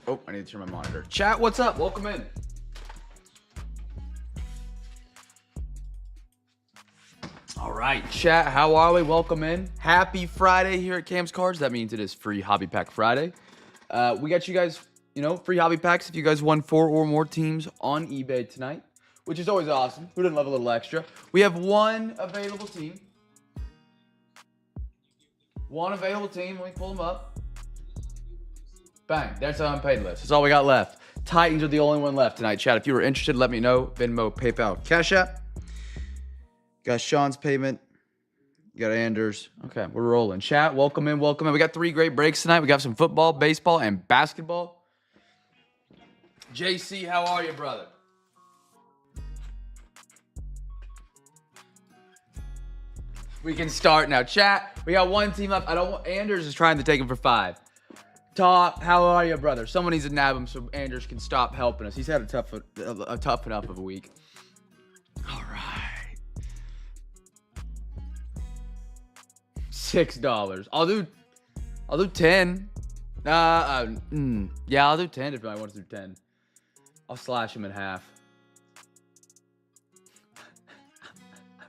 Oh, I need to turn my monitor. Chat, what's up? Welcome in. All right, chat, how are we? Welcome in. Happy Friday here at Cam's Cards. That means it is free Hobby Pack Friday. We got you guys, free Hobby Packs if you guys won 4 or more teams on eBay tonight, which is always awesome. Who didn't love a little extra? We have one available team. One available team. Let me pull them up. Bang. That's the unpaid list. That's all we got left. Titans are the only one left tonight, chat. If you were interested, let me know. Venmo, PayPal, Cash App. Got Sean's payment. Got Anders. Okay, we're rolling. Chat, welcome in, welcome in. We got 3 great breaks tonight. We got some football, baseball, and basketball. JC, how are you, brother? We can start now. Chat, we got one team up. Anders is trying to take him for 5. Top, how are you, brother? Someone needs to nab him so Anders can stop helping us. He's had a tough enough of a week. All right. $6. I'll do 10. Yeah, I'll do 10 if I want to do 10. I'll slash him in half.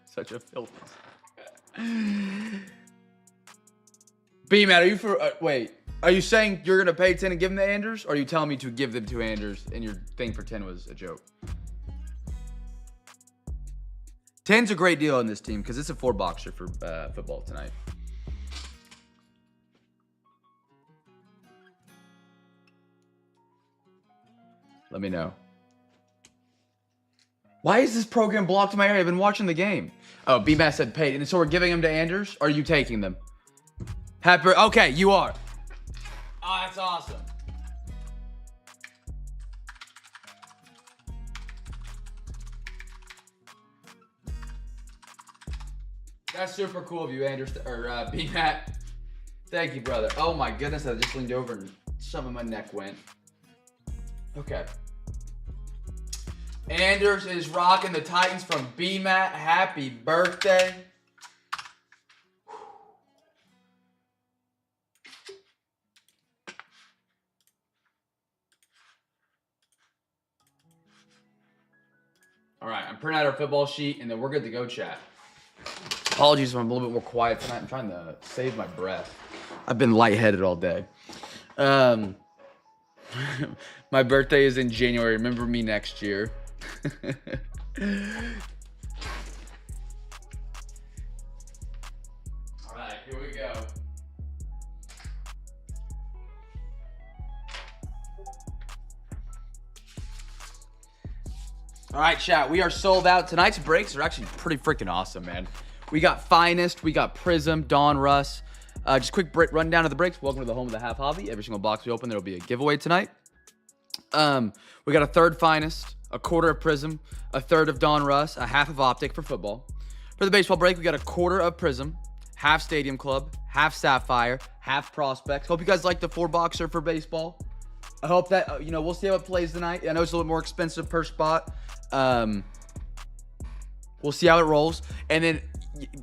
Such a filthy. B-Man, are you for wait? Are you saying you're gonna pay 10 and give them to Anders, or are you telling me to give them to Anders and your thing for 10 was a joke? 10's a great deal on this team because it's a 4-boxer for football tonight. Let me know. Why is this program blocked in my area? I've been watching the game. Oh, B-Matt said paid. And so we're giving them to Anders? Or are you taking them? Happy. Okay, you are. Oh, that's awesome. That's super cool of you, Anders, or B-Matt. Thank you, brother. Oh my goodness, I just leaned over and some of my neck went. Okay. Anders is rocking the Titans from B-Matt. Happy birthday. All right, I'm printing out our football sheet, and then we're good to go, chat. Apologies if I'm a little bit more quiet tonight. I'm trying to save my breath. I've been lightheaded all day. My birthday is in January. Remember me next year. All right, here we go. All right, chat. We are sold out. Tonight's breaks are actually pretty freaking awesome, man. We got Finest, we got Prism, Don Russ. Just quick rundown of the breaks. Welcome to the home of the Half Hobby. Every single box we open, there will be a giveaway tonight. We got a third Finest, a quarter of Prism, a third of Don Russ, a half of Optic for football. For the baseball break, we got a quarter of Prism, half Stadium Club, half Sapphire, half Prospects. Hope you guys like the 4-boxer for baseball. I hope that, we'll see how it plays tonight. I know it's a little more expensive per spot. We'll see how it rolls. And then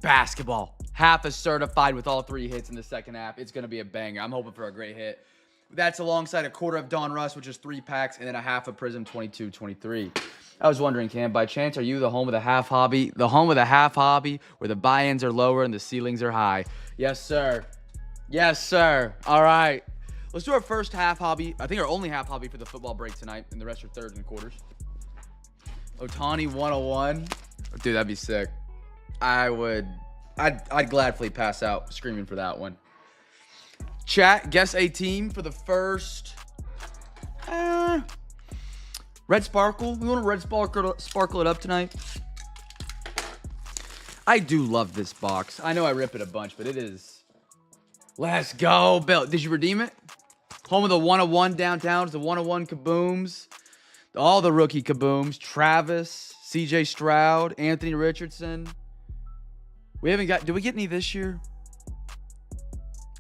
basketball. Half is certified with all 3 hits in the second half. It's going to be a banger. I'm hoping for a great hit. That's alongside a quarter of Don Russ, which is 3 packs, and then a half of Prism 22-23. I was wondering, Cam, by chance, are you the home of the Half Hobby? The home of the Half Hobby where the buy-ins are lower and the ceilings are high. Yes, sir. Yes, sir. All right. Let's do our first Half Hobby. I think our only Half Hobby for the football break tonight, and the rest are thirds and quarters. Otani 101. Dude, that'd be sick. I'd gladly pass out screaming for that one. Chat, guess a team for the first. Red Sparkle. We want to Red Sparkle it up tonight. I do love this box. I know I rip it a bunch, but it is. Let's go, Bill. Did you redeem it? Home of the 101 downtowns, the 101 kabooms. All the rookie kabooms. Travis, CJ Stroud, Anthony Richardson. We haven't got. Did we get any this year?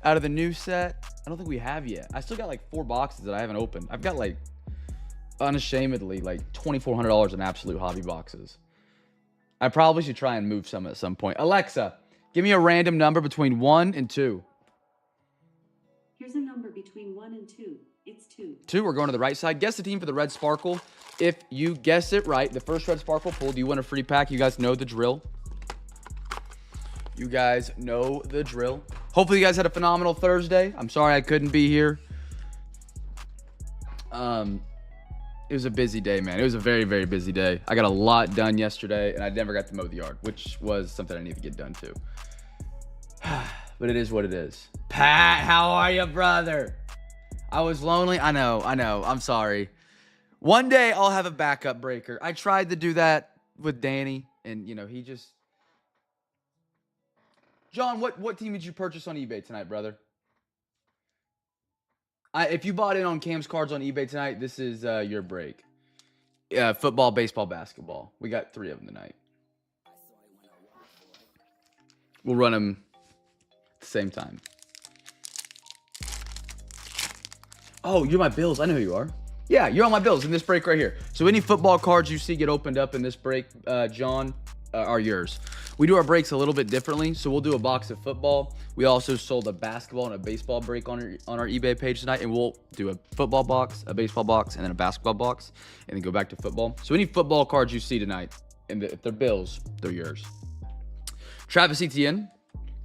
Out of the new set? I don't think we have yet. I still got like 4 boxes that I haven't opened. I've got like, unashamedly, like $2,400 in absolute hobby boxes. I probably should try and move some at some point. Alexa, give me a random number between 1 and 2. Here's a number between 1 and 2. It's 2. 2, we're going to the right side. Guess the team for the red sparkle. If you guess it right, the first red sparkle pulled, you win a free pack. You guys know the drill. You guys know the drill. Hopefully you guys had a phenomenal Thursday. I'm sorry I couldn't be here. It was a busy day, man. It was a very, very busy day. I got a lot done yesterday, and I never got to mow the yard, which was something I need to get done too. But it is what it is. Pat, how are you, brother? I was lonely. I know. I'm sorry. One day I'll have a backup breaker. I tried to do that with Danny, and, you know, he just... John, what team did you purchase on eBay tonight, brother? If you bought in on Cam's cards on eBay tonight, this is your break. Football, baseball, basketball. We got 3 of them tonight. We'll run them at the same time. Oh, you're my Bills. I know who you are. Yeah, you're on my Bills in this break right here. So any football cards you see get opened up in this break, John, are yours. We do our breaks a little bit differently. So we'll do a box of football. We also sold a basketball and a baseball break on our eBay page tonight. And we'll do a football box, a baseball box, and then a basketball box. And then go back to football. So any football cards you see tonight, and if they're Bills, they're yours. Travis Etienne,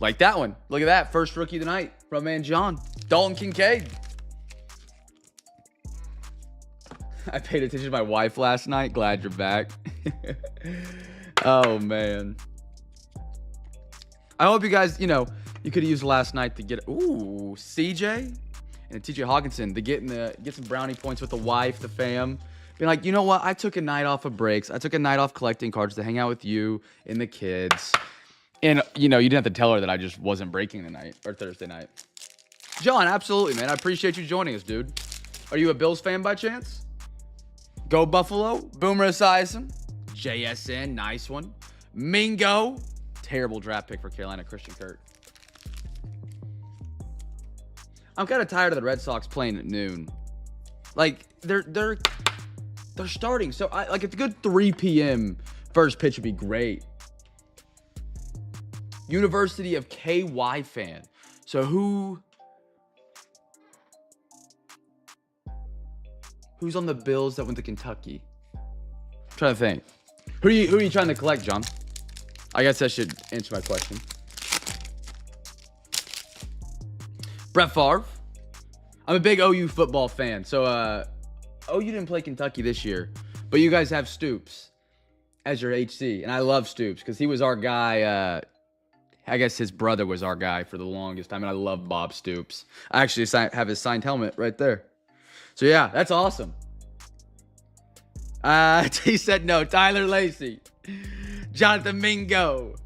like that one. Look at that. First rookie of the night from man John. Dalton Kincaid. I paid attention to my wife last night. Glad you're back. Oh, man. I hope you guys, you could have used last night to get, CJ and TJ Hawkinson to get some brownie points with the wife, the fam. Being like, you know what? I took a night off of breaks. I took a night off collecting cards to hang out with you and the kids. And, you didn't have to tell her that I just wasn't breaking tonight or Thursday night. John, absolutely, man. I appreciate you joining us, dude. Are you a Bills fan by chance? Go Buffalo. Boomer Esiason. JSN, nice one. Mingo. Terrible draft pick for Carolina, Christian Kirk. I'm kind of tired of the Red Sox playing at noon. Like, they're starting. So, like, it's a good 3 p.m. first pitch would be great. University of KY fan. So, who's on the Bills that went to Kentucky? I'm trying to think. Who are you trying to collect, John? I guess that should answer my question. Brett Favre. I'm a big OU football fan. So, OU didn't play Kentucky this year. But you guys have Stoops as your HC. And I love Stoops because he was our guy. I guess his brother was our guy for the longest time. And I love Bob Stoops. I actually have his signed helmet right there. So, yeah, that's awesome. He said no. Tyler Lacey. Jonathan Mingo.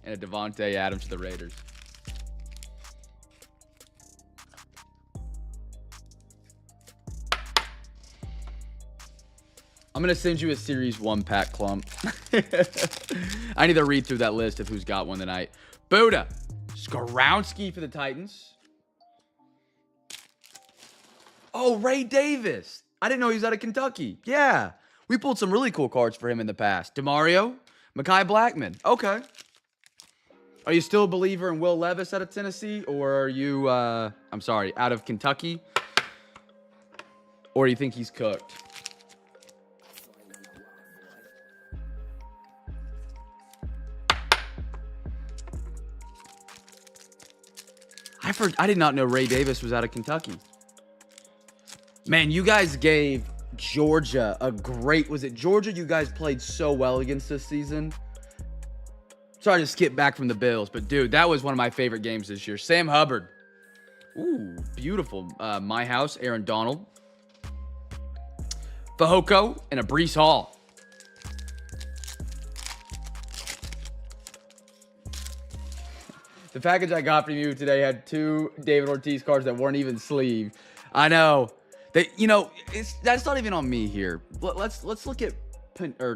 And a Devontae Adams to the Raiders. I'm going to send you a Series 1 pack clump. I need to read through that list of who's got one tonight. Buddha. Skorowski for the Titans. Oh, Ray Davis. I didn't know he was out of Kentucky. Yeah. We pulled some really cool cards for him in the past. DeMario. Mekhi Blackman. Okay. Are you still a believer in Will Levis out of Tennessee? Or are you, out of Kentucky? Or do you think he's cooked? I did not know Ray Davis was out of Kentucky. Man, you guys gave Georgia a great... Was it Georgia you guys played so well against this season? Sorry to skip back from the Bills, but dude, that was one of my favorite games this year. Sam Hubbard. Ooh, beautiful. My House, Aaron Donald. Fehoko and a Breece Hall. The package I got from you today had 2 David Ortiz cards that weren't even sleeved. I know. That's not even on me here. Let's look at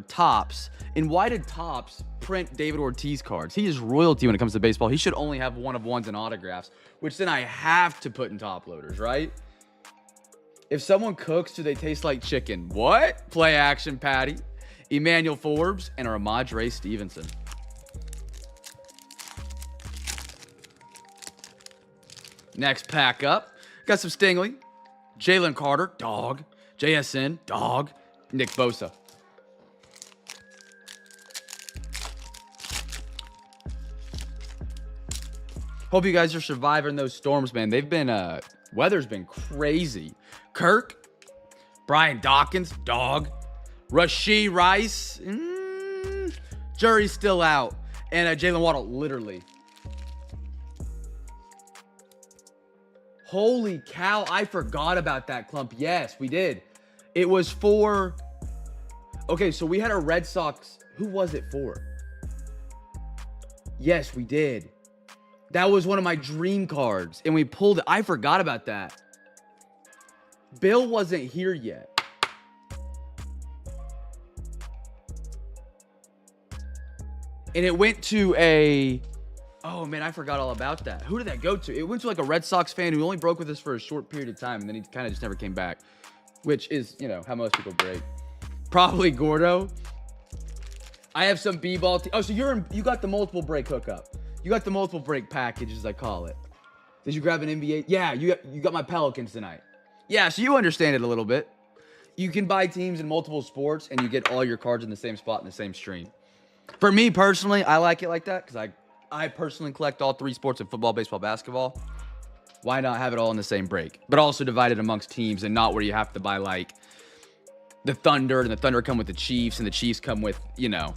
Topps. And why did Topps print David Ortiz cards? He is royalty when it comes to baseball. He should only have 1-of-1s and autographs, which then I have to put in top loaders, right? If someone cooks, do they taste like chicken? What? Play action, Patty. Emmanuel Forbes and Ramondre Stevenson. Next pack up. Got some Stingley. Jalen Carter, dog. JSN, dog. Nick Bosa. Hope you guys are surviving those storms, man. They've been, weather's been crazy. Kirk, Brian Dawkins, dog. Rashee Rice, jury's still out. And Jalen Waddle, literally. Holy cow, I forgot about that clump. Yes, we did. It was for... Okay, so we had a Red Sox... Who was it for? Yes, we did. That was one of my dream cards, and we pulled it. I forgot about that. Bill wasn't here yet. And it went to a... Oh, man, I forgot all about that. Who did that go to? It went to, like, a Red Sox fan who only broke with us for a short period of time, and then he kind of just never came back, which is, you know, how most people break. Probably Gordo. I have some B-ball... Oh, so you got the multiple break hookup. You got the multiple break package, as I call it. Did you grab an NBA? Yeah, you got my Pelicans tonight. Yeah, so you understand it a little bit. You can buy teams in multiple sports, and you get all your cards in the same spot in the same stream. For me, personally, I like it like that, because I personally collect all 3 sports in football, baseball, basketball. Why not have it all in the same break? But also divided amongst teams, and not where you have to buy, like, the Thunder, and the Thunder come with the Chiefs, and the Chiefs come with, you know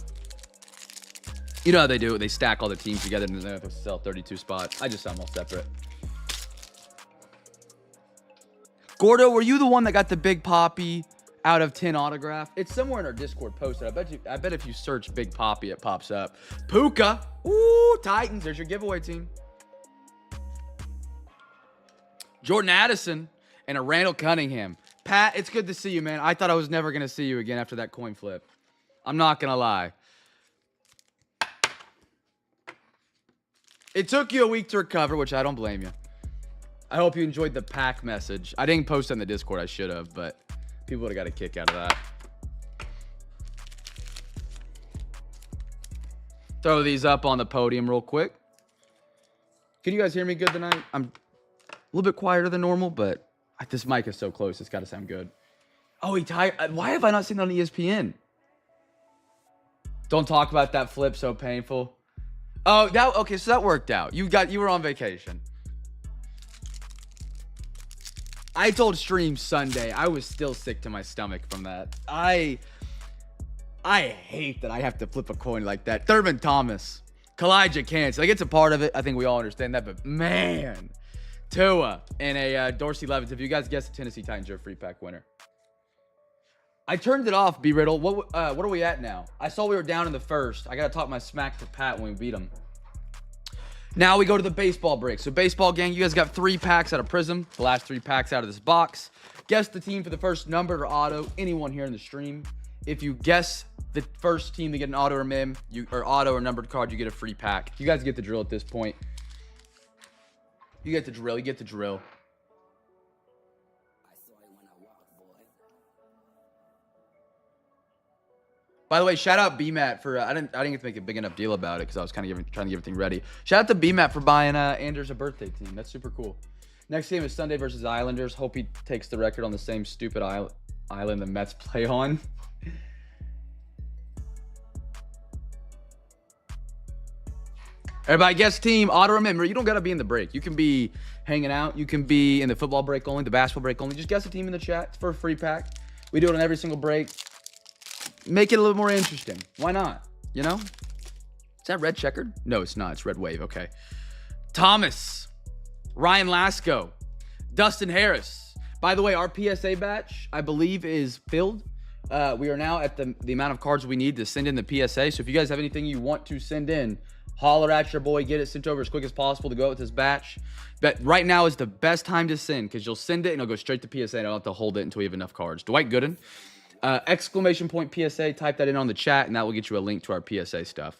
how they do it. They stack all the teams together and then they have to sell 32 spots. I just sell them all separate. Gordo, were you the one that got the Big Poppy out of 10 autograph? It's somewhere in our Discord posted. I bet if you search Big Poppy, it pops up. Puka. Ooh, Titans. There's your giveaway team. Jordan Addison and a Randall Cunningham. Pat, it's good to see you, man. I thought I was never going to see you again after that coin flip. I'm not going to lie. It took you a week to recover, which I don't blame you. I hope you enjoyed the pack message. I didn't post it in the Discord. I should have, but people would have got a kick out of that. Throw these up on the podium real quick. Can you guys hear me good tonight? I'm a little bit quieter than normal, but this mic is so close. It's got to sound good. Oh, he tired. Why have I not seen it on ESPN? Don't talk about that flip. So painful. Oh, okay, so that worked out. You were on vacation. I told Stream Sunday I was still sick to my stomach from that. I hate that I have to flip a coin like that. Thurman Thomas, Kalijah Kancey. Like, it's a part of it. I think we all understand that, but man, Tua and a Dorsey Levens. If you guys guess the Tennessee Titans, you're a free pack winner. I turned it off, B Riddle. What are we at now? I saw we were down in the first. I gotta talk my smack to Pat when we beat him. Now we go to the baseball break. So baseball gang, you guys got 3 packs out of Prism. The last 3 packs out of this box. Guess the team for the first numbered or auto. Anyone here in the stream. If you guess the first team to get an auto or mem, or auto or numbered card, you get a free pack. You guys get the drill at this point. You get the drill. You get the drill. By the way, shout out BMAT for I didn't get to make a big enough deal about it because I was kind of trying to get everything ready. Shout out to BMAT for buying Anders a birthday team. That's super cool. Next game is Sunday versus Islanders. Hope he takes the record on the same stupid island the Mets play on. Everybody guess team. Auto, remember, you don't got to be in the break. You can be hanging out. You can be in the football break only, the basketball break only. Just guess a team in the chat. It's for a free pack. We do it on every single break. Make it a little more interesting. Why not? You know? Is that red checkered? No, it's not. It's red wave. Okay. Thomas. Ryan Lasco. Dustin Harris. By the way, our PSA batch, I believe, is filled. We are now at the amount of cards we need to send in the PSA. So if you guys have anything you want to send in, holler at your boy. Get it sent over as quick as possible to go out with this batch. But right now is the best time to send because you'll send it and it'll go straight to PSA and I don't have to hold it until we have enough cards. Dwight Gooden. Exclamation point PSA, type that in on the chat, and that will get you a link to our PSA stuff.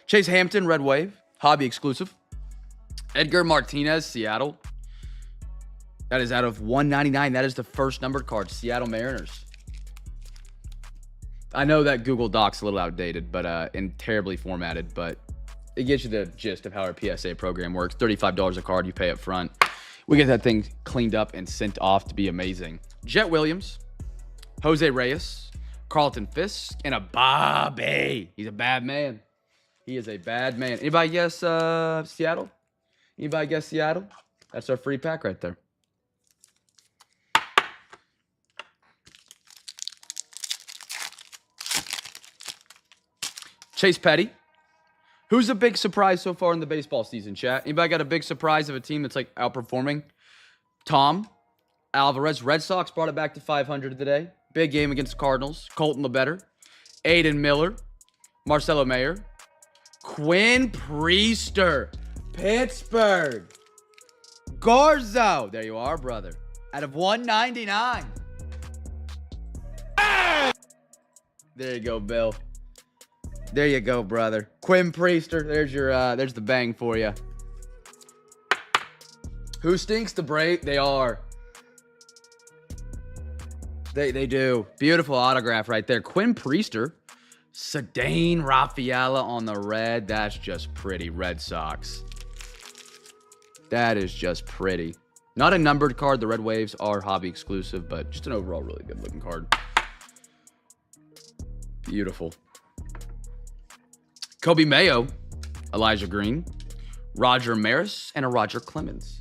Chase Hampton, Red Wave, hobby exclusive. Edgar Martinez, Seattle. That is out of 199. That is the first numbered card, Seattle Mariners. I know that Google Doc's a little outdated, but and terribly formatted, but it gets you the gist of how our PSA program works. $35 a card, you pay up front. We get that thing cleaned up and sent off to be amazing. Jet Williams, Jose Reyes, Carlton Fisk, and a Bobby. He's a bad man. He is a bad man. Anybody guess Seattle? Anybody guess Seattle? That's our free pack right there. Chase Petty. Who's a big surprise so far in the baseball season, chat? Anybody got a big surprise of a team that's like outperforming? Tom Alvarez. Red Sox brought it back to 500 today. Big game against the Cardinals. Colton LeBetter. Aiden Miller. Marcelo Mayer. Quinn Priester. Pittsburgh. Garzo. There you are, brother. Out of 199. There you go, Bill. There you go, brother. Quinn Priester. There's your there's the bang for you. Who stinks the Brave? They are. They do. Beautiful autograph right there. Quinn Priester. Ceddanne Rafaela on the red. That's just pretty. Red Sox. That is just pretty. Not a numbered card. The Red Waves are hobby exclusive, but just an overall really good looking card. Beautiful. Kobe Mayo, Elijah Green, Roger Maris, and a Roger Clemens.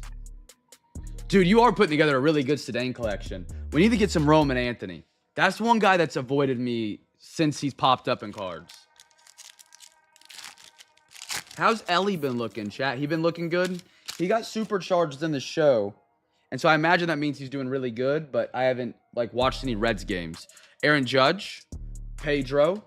Dude, you are putting together a really good Ceddanne collection. We need to get some Roman Anthony. That's one guy that's avoided me since he's popped up in cards. How's Ellie been looking, chat? He been looking good? He got supercharged in the show, and so I imagine that means he's doing really good, but I haven't like watched any Reds games. Aaron Judge, Pedro.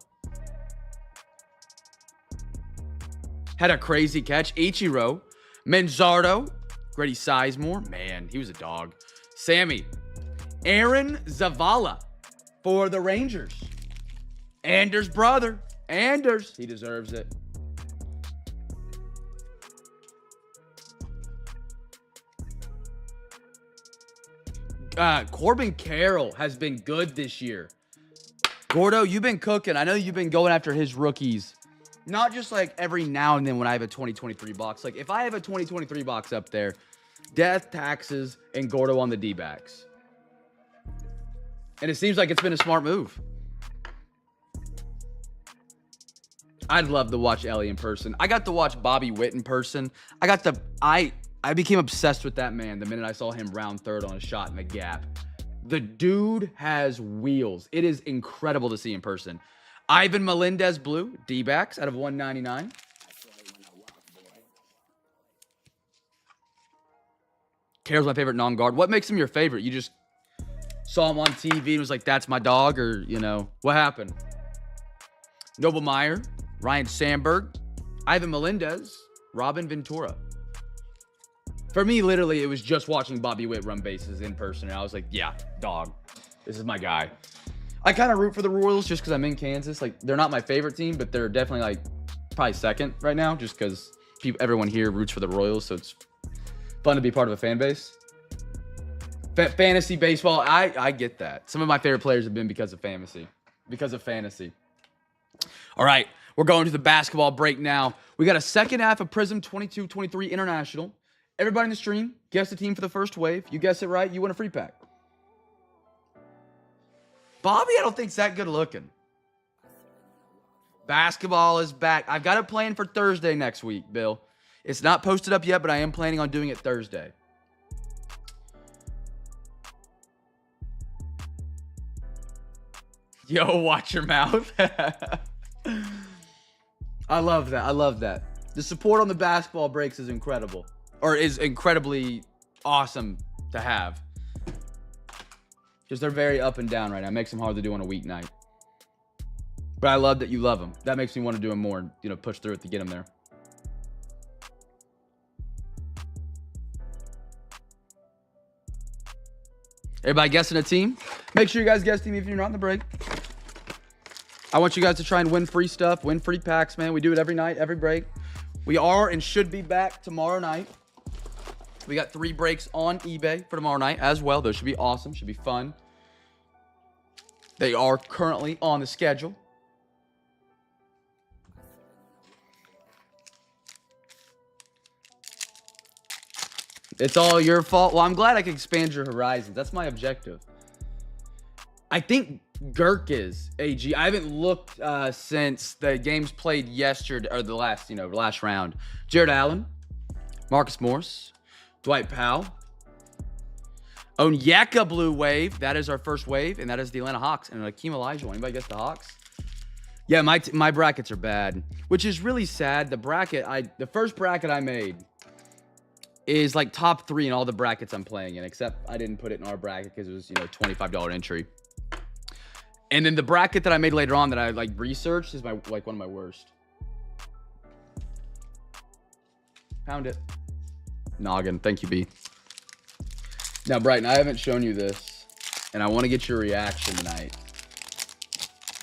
Had a crazy catch. Ichiro. Manzardo. Grady Sizemore. Man, he was a dog. Sammy. Aaron Zavala for the Rangers. Anders' brother. Anders. He deserves it. Corbin Carroll has been good this year. Gordo, you've been cooking. I know you've been going after his rookies. Not just like every now and then when I have a 2023 box. Like if I have a 2023 box up there, Death, Taxes, and Gordo on the D-backs. And it seems like it's been a smart move. I'd love to watch Ellie in person. I got to watch Bobby Witt in person. I became obsessed with that man the minute I saw him round third on a shot in the gap. The dude has wheels. It is incredible to see in person. Ivan Melendez blue, D-backs out of 199. Carroll's my favorite non-guard. What makes him your favorite? You just saw him on TV and was like, that's my dog, or, you know, what happened? Noble Meyer, Ryan Sandberg, Ivan Melendez, Robin Ventura. For me, literally, it was just watching Bobby Witt run bases in person, and I was like, yeah, dog. This is my guy. I kind of root for the Royals just because I'm in Kansas. Like, they're not my favorite team, but they're definitely, like, probably second right now just because everyone here roots for the Royals, so it's fun to be part of a fan base. Fantasy baseball, I get that. Some of my favorite players have been because of fantasy. All right, we're going to the basketball break now. We got a second half of Prism 22-23 International. Everybody in the stream, guess the team for the first wave. You guess it right, you win a free pack. Bobby, I don't think it's that good looking. Basketball is back. I've got it planned for Thursday next week, Bill. It's not posted up yet, but I am planning on doing it Thursday. Yo, watch your mouth. I love that. I love that. The support on the basketball breaks is incredible. Or is incredibly awesome to have. Because they're very up and down right now. It makes them hard to do on a weeknight. But I love that you love them. That makes me want to do them more and, you know, push through it to get them there. Everybody guessing a team? Make sure you guys guess team if you're not in the break. I want you guys to try and win free stuff, win free packs, man. We do it every night, every break. We are and should be back tomorrow night. We got 3 breaks on eBay for tomorrow night as well. Those should be awesome. Should be fun. They are currently on the schedule. It's all your fault. Well, I'm glad I can expand your horizons. That's my objective. I think Girk is AG. I haven't looked since the games played yesterday, or the last, last round. Jared Allen, Marcus Morris, Dwight Powell, Onyeka blue wave. That is our first wave, and that is the Atlanta Hawks. And Akeem Olajuwon. Anybody guess the Hawks? Yeah, my brackets are bad, which is really sad. The first bracket I made is like top 3 in all the brackets I'm playing in, except I didn't put it in our bracket because it was, $25 entry. And then the bracket that I made later on that I researched is one of my worst. Found it. Noggin. Thank you, B. Now, Brighton, I haven't shown you this, and I want to get your reaction tonight.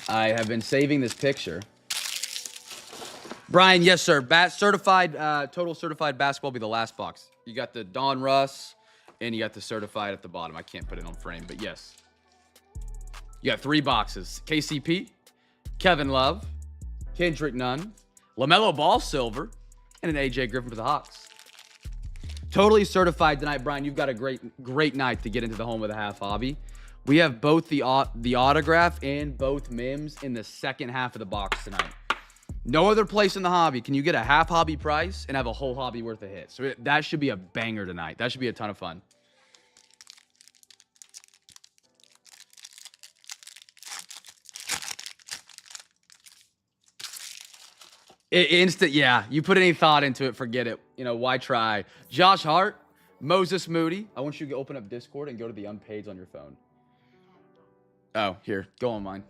I have been saving this picture. Brian, yes, sir. Total certified basketball will be the last box. You got the Don Russ, and you got the certified at the bottom. I can't put it on frame, but yes. You got 3 boxes. KCP, Kevin Love, Kendrick Nunn, LaMelo Ball silver, and an AJ Griffin for the Hawks. Totally certified tonight, Brian. You've got a great night to get into the home of the half hobby. We have both the autograph and both Mims in the second half of the box tonight. No other place in the hobby can you get a half hobby price and have a whole hobby worth of hits. So that should be a banger tonight. That should be a ton of fun. Yeah. You put any thought into it, forget it. Why try? Josh Hart, Moses Moody. I want you to open up Discord and go to the unpaids on your phone. Oh, here. Go on mine.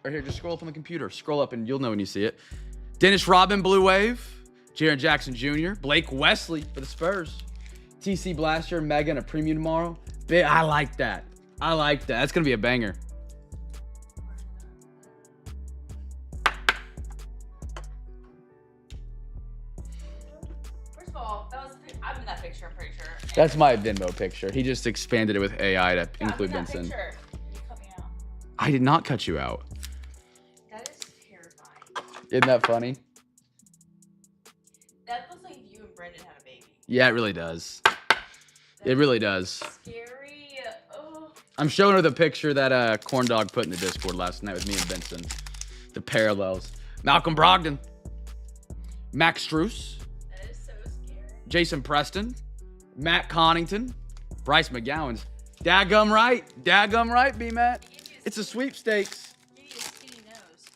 Or here, just scroll up on the computer. Scroll up and you'll know when you see it. Dennis Rodman, Blue Wave. Jaren Jackson Jr. Blake Wesley for the Spurs. TC Blaster, Megan, a premium tomorrow. I like that. That's going to be a banger. First of all, I'm in that picture, I'm pretty sure. That's my Venmo picture. He just expanded it with AI to include Benson. Picture. You cut me out. I did not cut you out. That is terrifying. Isn't that funny? That looks like you and Brendan had a baby. Yeah, it really does. It really does. Scary. Oh. I'm showing her the picture that Corn Dog put in the Discord last night with me and Benson. The parallels. Malcolm Brogdon. Max Strus. That is so scary. Jason Preston. Matt Connington. Bryce McGowan's. Daggum right, B-Matt. It's a sweepstakes. You need a skinny nose.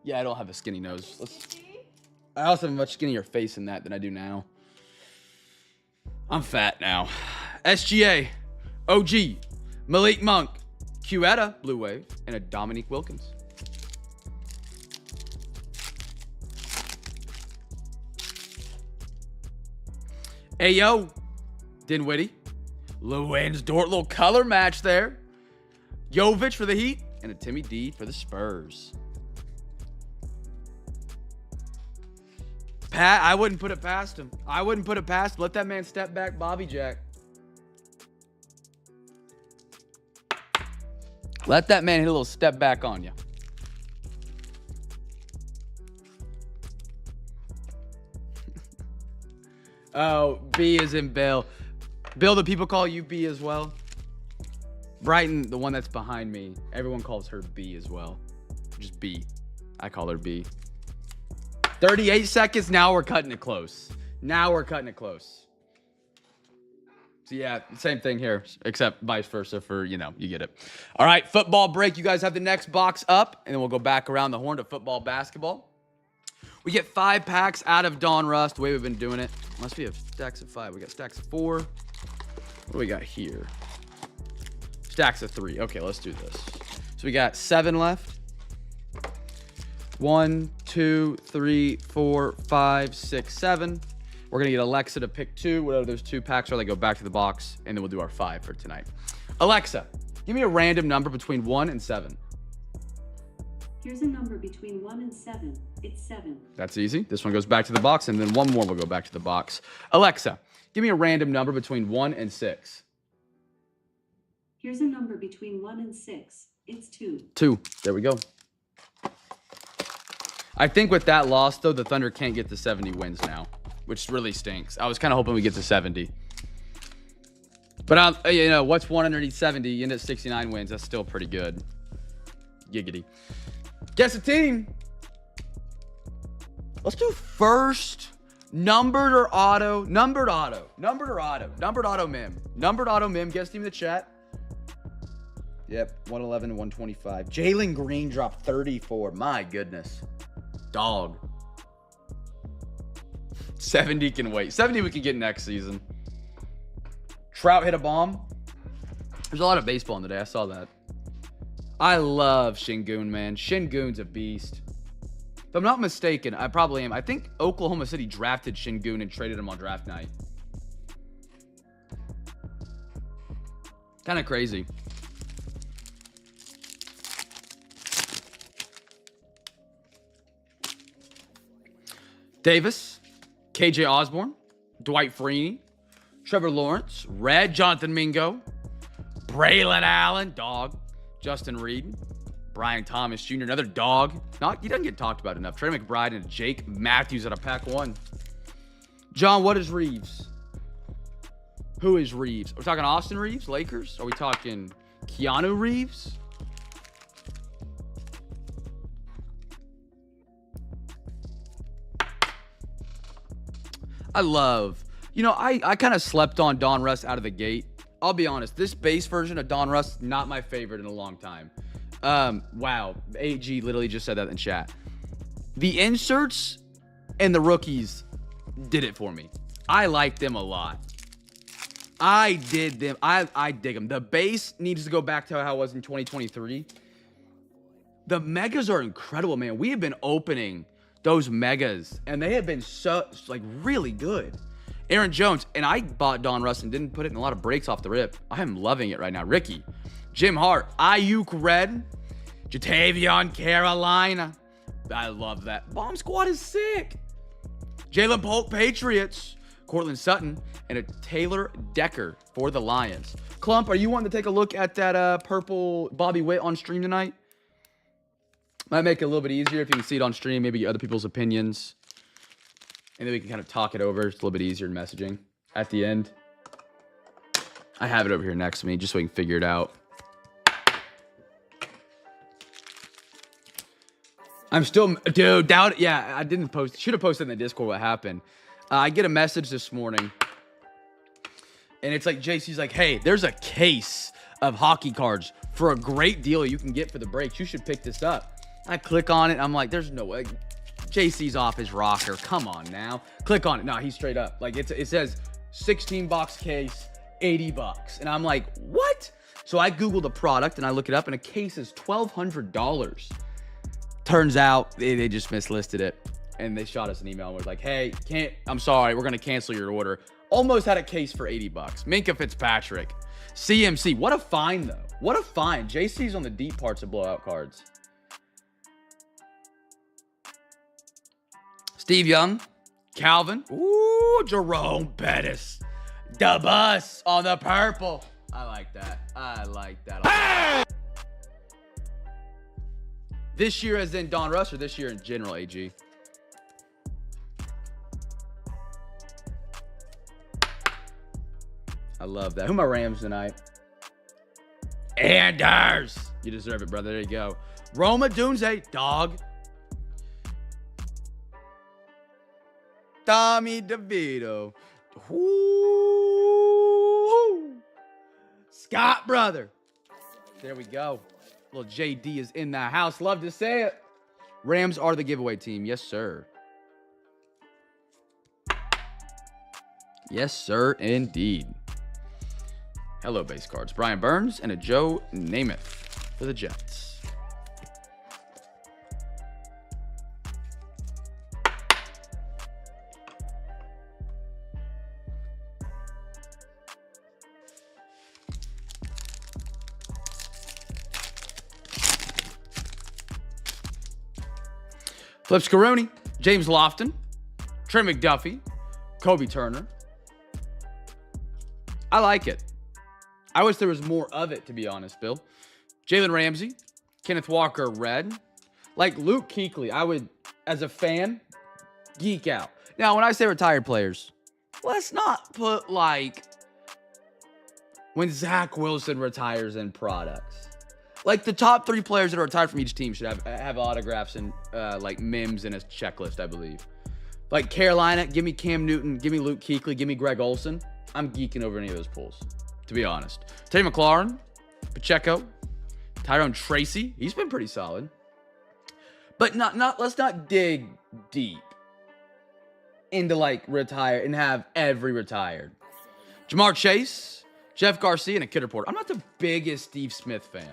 Yeah, I don't have a skinny nose. I also have a much skinnier face in that than I do now. I'm fat now. SGA, OG, Malik Monk, Cuetta, Blue Wave, and a Dominique Wilkins. Ayo, Dinwiddie, Dort, little color match there. Jovic for the Heat, and a Timmy D for the Spurs. Pat, I wouldn't put it past him. Let that man step back, Bobby Jack. Let that man hit a little step back on you. Oh, B is in Bill. Bill, do people call you B as well? Brighton, the one that's behind me, everyone calls her B as well. Just B. I call her B. 38 seconds. Now we're cutting it close. So yeah, same thing here, except vice versa for, you get it. All right, football break. You guys have the next box up, and then we'll go back around the horn to football, basketball. We get 5 packs out of Dawn Rust, the way we've been doing it. Must be a stacks of 5. We got stacks of 4. What do we got here? Stacks of 3. Okay, let's do this. So we got 7 left. 1, 2, 3, 4, 5, 6, 7. We're going to get Alexa to pick 2. Whatever those 2 packs are, they go back to the box, and then we'll do our 5 for tonight. Alexa, give me a random number between 1 and 7. Here's a number between 1 and 7. It's 7. That's easy. This one goes back to the box, and then one more will go back to the box. Alexa, give me a random number between 1 and 6. Here's a number between 1 and 6. It's 2. 2. There we go. I think with that loss, though, the Thunder can't get to 70 wins now, which really stinks. I was kind of hoping we get to 70. But you know, what's 1 underneath 70? You end at 69 wins. That's still pretty good. Giggity. Guess a team. Let's do first. Numbered or auto? Numbered auto. Numbered or auto? Numbered auto mem. Numbered auto mem. Guess team in the chat. Yep. 111 to 125. Jalen Green dropped 34. My goodness. Dog. 70 can wait. 70 we can get next season. Trout hit a bomb. There's a lot of baseball in the day. I saw that. I love Şengün, man. Şengün's a beast. If I'm not mistaken, I probably am. I think Oklahoma City drafted Şengün and traded him on draft night. Kind of crazy. Davis, KJ Osborne, Dwight Freeney, Trevor Lawrence, Red, Jonathan Mingo, Braylon Allen, dog, Justin Reed, Brian Thomas Jr., another dog. He doesn't get talked about enough. Trey McBride and Jake Matthews out of pack 1. John, what is Reeves? Who is Reeves? Are we talking Austin Reeves, Lakers? Are we talking Keanu Reeves? I love, you know, I kind of slept on Don Russ out of the gate. I'll be honest, this base version of Don Russ, not my favorite in a long time. Wow, AG literally just said that in chat. The inserts and the rookies did it for me. I like them a lot. I dig them. The base needs to go back to how it was in 2023. The megas are incredible, man. We have been opening those megas, and they have been so, like, really good. Aaron Jones, and I bought Don Russ and didn't put it in a lot of breaks off the rip. I am loving it right now. Ricky, Jim Hart, Ayuk Red, Jatavion Carolina. I love that. Bomb Squad is sick. Jalen Polk, Patriots. Cortland Sutton, and a Taylor Decker for the Lions. Clump, are you wanting to take a look at that purple Bobby Witt on stream tonight? Might make it a little bit easier if you can see it on stream, maybe get other people's opinions. And then we can kind of talk it over. It's a little bit easier in messaging at the end. I have it over here next to me just so we can figure it out. I'm still, dude, doubt it. Yeah, I didn't post, should have posted in the Discord what happened. I get a message this morning, and it's like, JC's like, hey, there's a case of hockey cards for a great deal you can get for the breaks. You should pick this up. I click on it. I'm like, there's no way. JC's off his rocker. Come on now. Click on it. No, he's straight up. Like, it says 16-box case, $80. And I'm like, what? So I Google the product, and I look it up, and a case is $1,200. Turns out they just mislisted it. And they shot us an email and was like, hey, I'm sorry, we're going to cancel your order. Almost had a case for $80. Minkah Fitzpatrick. CMC. What a find, though. What a find. JC's on the deep parts of blowout cards. Steve Young. Calvin. Ooh, Jerome Bettis. The bus on the purple. I like that. I like that. Hey! This year as in Don Russ or this year in general, AG? I love that. Who are my Rams tonight? Anders. You deserve it, brother. There you go. Roma Dunze, dog. Tommy DeVito. Ooh. Scott, brother. There we go. Little JD is in the house. Love to say it. Rams are the giveaway team. Yes, sir. Yes, sir, indeed. Hello, base cards. Brian Burns and a Joe Namath for the Jets. Flip Scaroni, James Lofton, Trey McDuffie, Kobe Turner. I like it. I wish there was more of it, to be honest, Bill. Jalen Ramsey, Kenneth Walker, red. Like Luke Kuechly, I would, as a fan, geek out. Now, when I say retired players, let's not put like when Zach Wilson retires in products. Like, the top 3 players that are retired from each team should have autographs and, like, memes in a checklist, I believe. Like, Carolina, give me Cam Newton, give me Luke Kuechly, give me Greg Olsen. I'm geeking over any of those pulls, to be honest. Terry McLaurin, Pacheco, Tyrone Tracy. He's been pretty solid. But let's not dig deep into, like, retire and have every retired. Jamar Chase, Jeff Garcia, and a Kidder Porter. I'm not the biggest Steve Smith fan.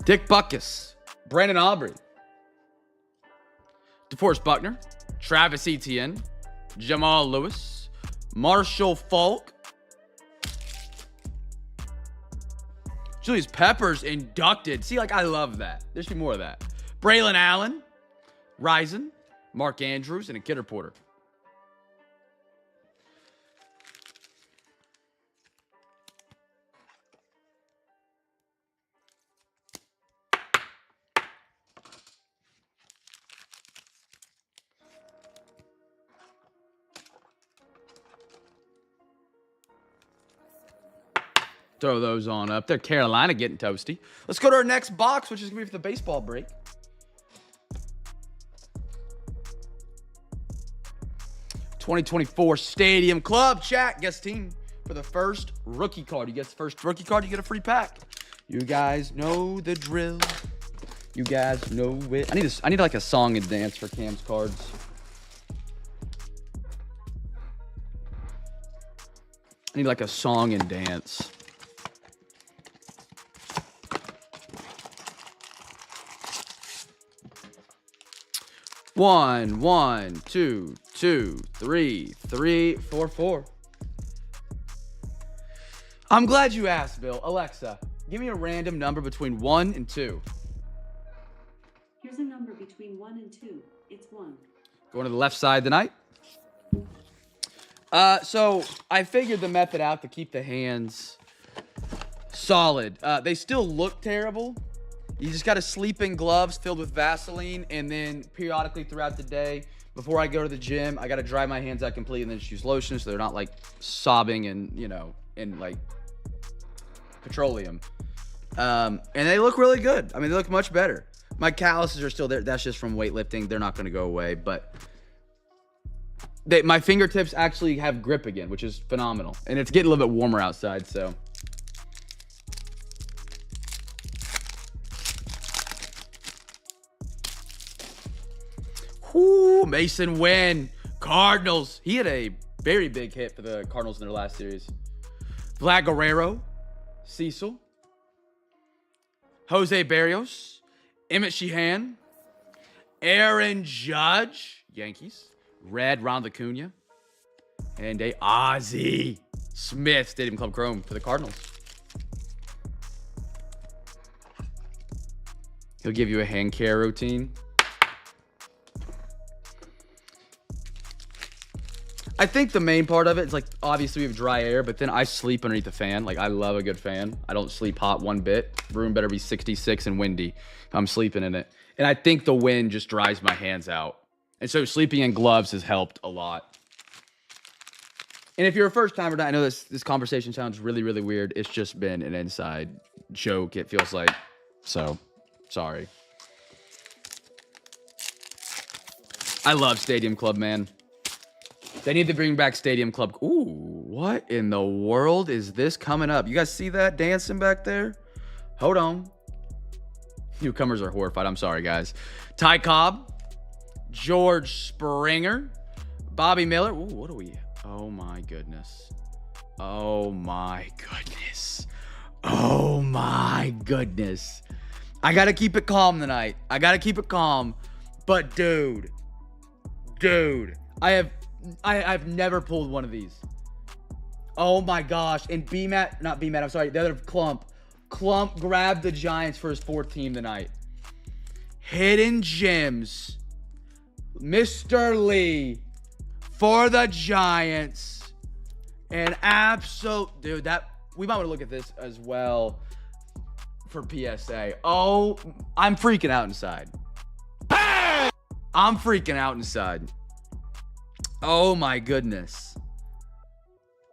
Dick Butkus, Brandon Aubrey, DeForest Buckner, Travis Etienne, Jamal Lewis, Marshall Falk, Julius Peppers inducted. See, like, I love that. There should be more of that. Braylon Allen, Rison, Mark Andrews, and a Kidder Porter. Throw those on up there. Carolina getting toasty. Let's go to our next box, which is going to be for the baseball break. '24 Stadium Club. Chat, guess team for the first rookie card. You guess the first rookie card, you get a free pack. You guys know the drill. You guys know it. I need like a song and dance for Cam's cards. I need like a song and dance. One, two, 3, 4. I'm glad you asked, Bill. Alexa, give me a random number between 1 and 2. Here's a number between 1 and 2. It's 1. Going to the left side tonight. So I figured the method out to keep the hands solid. They still look terrible. You just got to sleep in gloves filled with Vaseline, and then periodically throughout the day, before I go to the gym, I got to dry my hands out completely and then just use lotion so they're not like sobbing and, you know, in like petroleum. And they look really good. I mean, they look much better. My calluses are still there. That's just from weightlifting. They're not going to go away, but my fingertips actually have grip again, which is phenomenal. And it's getting a little bit warmer outside, so. Whoo, Mason Wynn, Cardinals. He had a very big hit for the Cardinals in their last series. Vlad Guerrero, Cecil, Jose Barrios, Emmett Sheehan, Aaron Judge, Yankees, Red Ronald Acuna, and a Ozzie Smith Stadium Club Chrome for the Cardinals. He'll give you a hand care routine. I think the main part of it is, like, obviously we have dry air, but then I sleep underneath the fan. Like, I love a good fan. I don't sleep hot one bit. Room better be 66 and windy if I'm sleeping in it. And I think the wind just dries my hands out. And so sleeping in gloves has helped a lot. And if you're a first timer, I know this conversation sounds really, really weird. It's just been an inside joke, it feels like. So, sorry. I love Stadium Club, man. They need to bring back Stadium Club. Ooh, what in the world is this coming up? You guys see that dancing back there? Hold on. Newcomers are horrified. I'm sorry, guys. Ty Cobb, George Springer, Bobby Miller. Ooh, what are we? Oh, my goodness. Oh, my goodness. Oh, my goodness. I got to keep it calm tonight. I got to keep it calm. But, dude, I've never pulled one of these. Oh my gosh. And I'm sorry, the other Clump grabbed the Giants for his 4th team tonight. Hidden Gems. Mr. Lee. for the Giants. And dude, that we might want to look at this as well for PSA. Oh, I'm freaking out inside. I'm freaking out inside. Oh my goodness.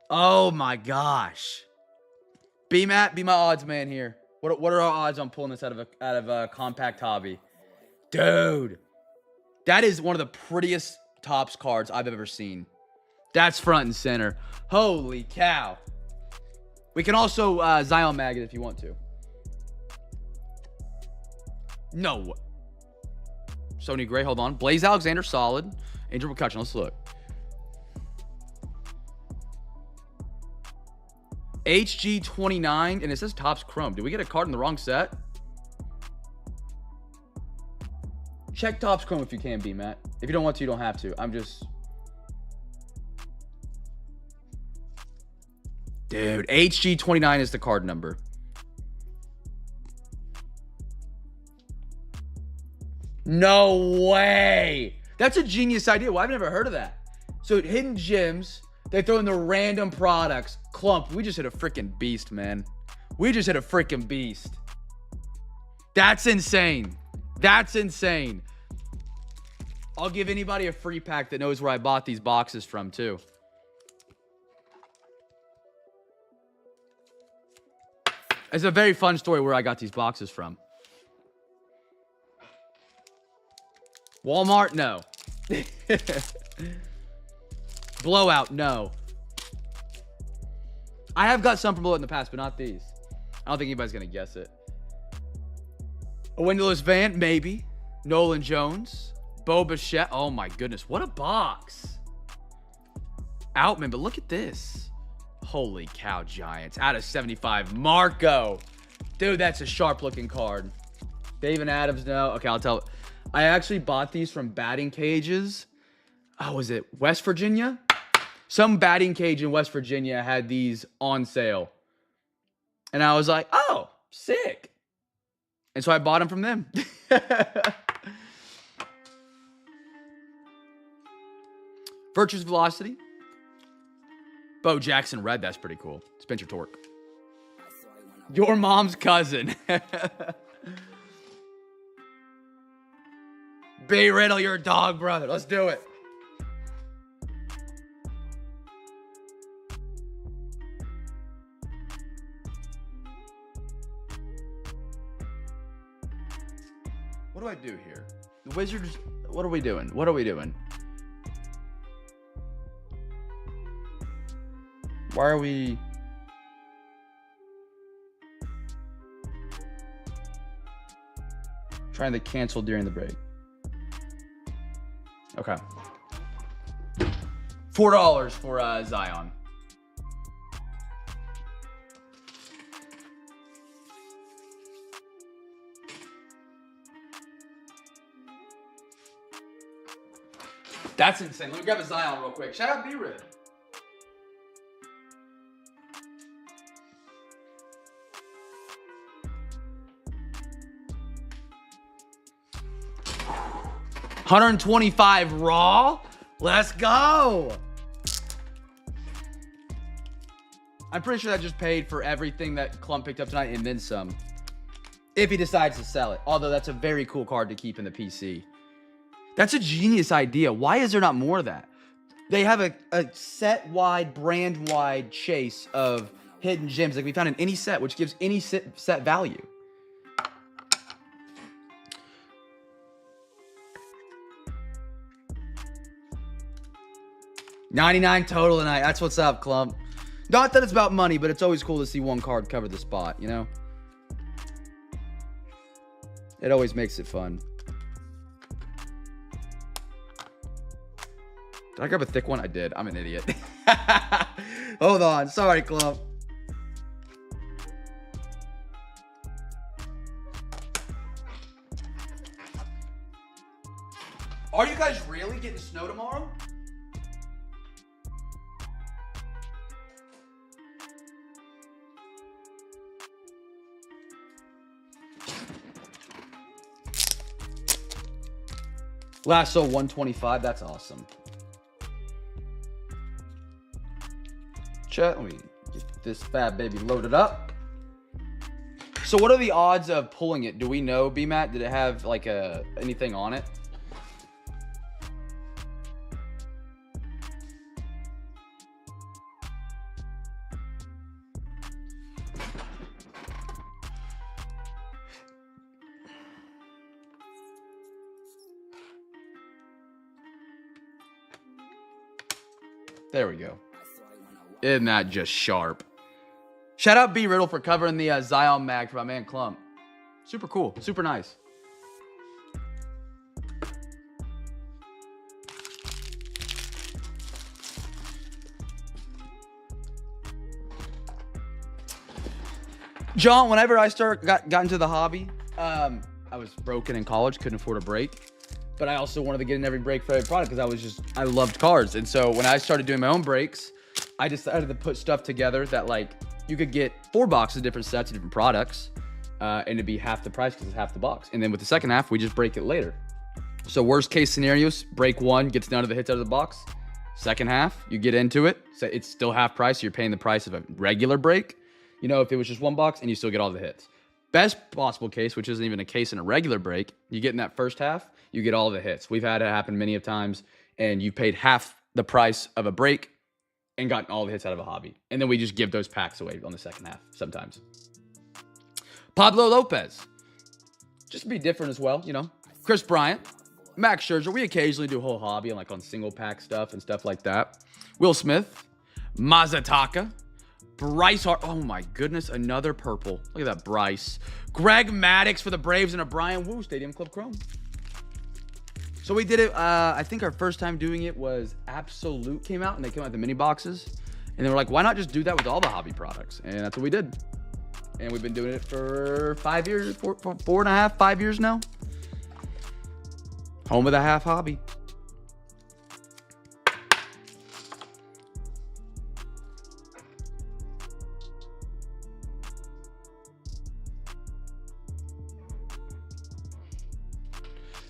Oh my gosh. B-Matt, be my odds man here. What are our odds on pulling this out of a compact hobby? Dude. That is one of the prettiest Topps cards I've ever seen. That's front and center. Holy cow. We can also Zion mag it if you want to. No. Sony Gray, hold on. Blaze Alexander, solid. Angel McCutcheon, let's look. HG29, and it says Topps Chrome. Did we get a card in the wrong set? Check Topps Chrome if you can be, Matt. If you don't want to, you don't have to. I'm just... Dude, HG29 is the card number. No way. That's a genius idea. Well, I've never heard of that. So hidden gems, they throw in the random products. Clump, we just hit a freaking beast, man. We just hit a freaking beast. That's insane. That's insane. I'll give anybody a free pack that knows where I bought these boxes from, too. It's a very fun story where I got these boxes from. Walmart, no. Blowout, no. I have got some from Blowout in the past, but not these. I don't think anybody's going to guess it. A windowless van, maybe. Nolan Jones. Bo Bichette. Oh, my goodness. What a box. Outman, but look at this. Holy cow, Giants. Out of 75. Marco. Dude, that's a sharp-looking card. David Adams, no. Okay, I'll tell. I actually bought these from batting cages. Oh, was it West Virginia? Some batting cage in West Virginia had these on sale. And I was like, oh, sick. And so I bought them from them. Virtuous Velocity. Bo Jackson Red, that's pretty cool. Spencer Torque. Your mom's cousin. B. Riddle, your dog brother. Let's do it. What do I do here? The Wizards, what are we doing? What are we doing? Why are we... trying to cancel during the break? Okay. $4 for Zion. That's insane. Let me grab a Zion real quick. Shout out B-Rid. $125 raw. Let's go. I'm pretty sure that just paid for everything that Clump picked up tonight and then some. If he decides to sell it. Although that's a very cool card to keep in the PC. That's a genius idea. Why is there not more of that? They have a set-wide, brand-wide chase of hidden gems like we found in any set, which gives any set value. $99 total tonight. That's what's up, Clump. Not that it's about money, but it's always cool to see one card cover the spot, you know? It always makes it fun. Did I grab a thick one? I did. I'm an idiot. Hold on. Sorry, Clump. Are you guys really getting snow tomorrow? Last sold 125. That's awesome. chat. Let me get this fat baby loaded up. So what are the odds of pulling it? Do we know, B-Matt? Did it have like anything on it? There we go. Isn't that just sharp? Shout out B Riddle for covering the Zion mag for my man Clump. Super cool. Super nice. John, whenever I got into the hobby, I was broken in college, couldn't afford a break. But I also wanted to get in every break for every product because I loved cards. And so when I started doing my own breaks, I decided to put stuff together that like you could get 4 boxes of different sets of different products and it'd be half the price because it's half the box. And then with the second half, we just break it later. So worst case scenarios, break 1 gets none of the hits out of the box. Second half, you get into it. So it's still half price. So you're paying the price of a regular break. You know, if it was just 1 box and you still get all the hits. Best possible case, which isn't even a case in a regular break, you get in that first half, you get all the hits. We've had it happen many of times, and you paid half the price of a break and gotten all the hits out of a hobby. And then we just give those packs away on the second half sometimes. Pablo Lopez. Just to be different as well, you know. Chris Bryant. Max Scherzer. We occasionally do a whole hobby and like on single pack stuff and stuff like that. Will Smith. Mazataka. Bryce Hart. Oh my goodness, another purple. Look at that, Bryce. Greg Maddux for the Braves and a Brian Wu Stadium Club Chrome. So we did it. I think our first time doing it was Absolute came out, and they came out with the mini boxes. And they were like, why not just do that with all the hobby products? And that's what we did. And we've been doing it for 5 years, 4.5, 5 years now. Home of the half hobby.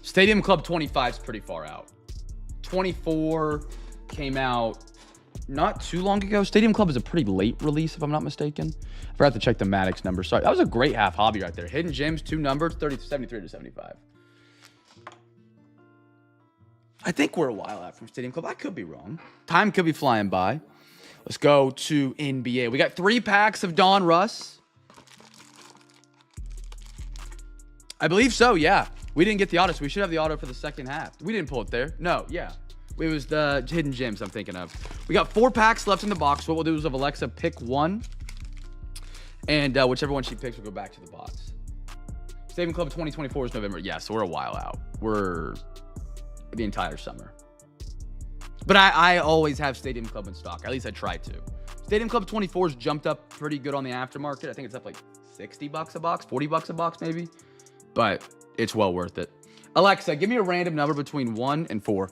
Stadium Club 25 is pretty far out. 24 came out not too long ago. Stadium Club is a pretty late release, if I'm not mistaken. I forgot to check the Maddox number. Sorry, that was a great half hobby right there. Hidden Gems, 2 numbers, 73 to 75. I think we're a while out from Stadium Club. I could be wrong. Time could be flying by. Let's go to NBA. We got 3 packs of Don Russ. I believe so, yeah. We didn't get the auto, so we should have the auto for the second half. We didn't pull it there. No, yeah. It was the Hidden Gems I'm thinking of. We got 4 packs left in the box. What we'll do is have Alexa pick 1. And whichever one she picks will go back to the box. Stadium Club 2024 is November. Yeah, so we're a while out. We're the entire summer. But I always have Stadium Club in stock. At least I try to. Stadium Club 24's jumped up pretty good on the aftermarket. I think it's up like $60 a box, $40 a box maybe. But it's well worth it. Alexa, give me a random number between 1 and 4.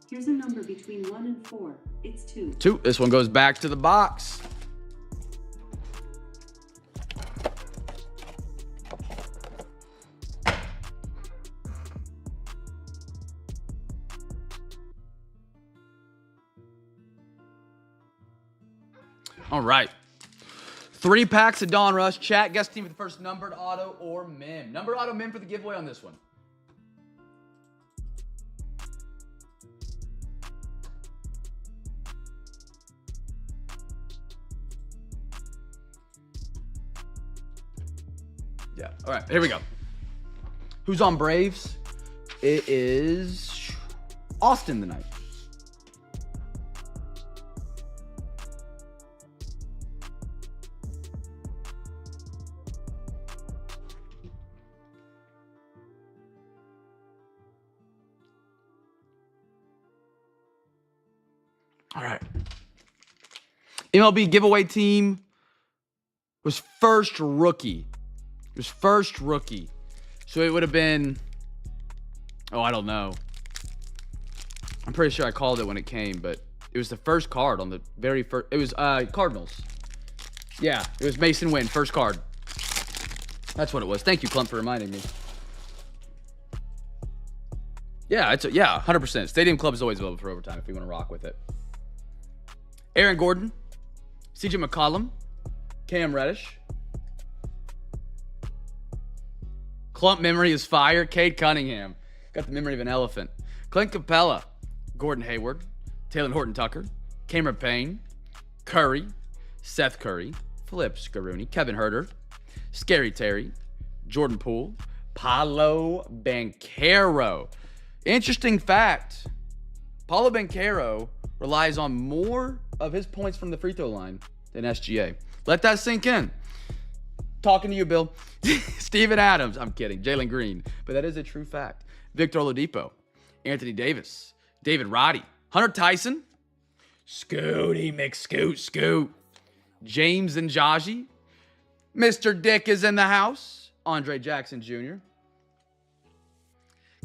Here's a number between 1 and 4. It's 2. 2. This one goes back to the box. All right. 3 packs of Don Rush. Chat, guest team with the first numbered auto or mem. Numbered auto mem for the giveaway on this one. Yeah. All right. Here we go. Who's on Braves? It is Austin tonight. All right. MLB giveaway team was first rookie. It was first rookie. So it would have been, oh, I don't know. I'm pretty sure I called it when it came, but it was the first card on the very first. It was Cardinals. Yeah, it was Mason Wynn, first card. That's what it was. Thank you, Clump, for reminding me. Yeah, 100%. Stadium Club is always available for overtime if we want to rock with it. Aaron Gordon, CJ McCollum, Cam Reddish. Clump memory is fire. Cade Cunningham. Got the memory of an elephant. Clint Capella, Gordon Hayward, Taylor Horton-Tucker, Cameron Payne, Curry, Seth Curry, Flip Scarrooni, Kevin Herter, Scary Terry, Jordan Poole, Paolo Banchero. Interesting fact, Paolo Banchero relies on more of his points from the free throw line than SGA. Let that sink in. Talking to you, Bill. Steven Adams. I'm kidding. Jalen Green. But that is a true fact. Victor Oladipo. Anthony Davis. David Roddy. Hunter Tyson. Scooty McScoot. James Njaji. Mr. Dick is in the house. Andre Jackson Jr.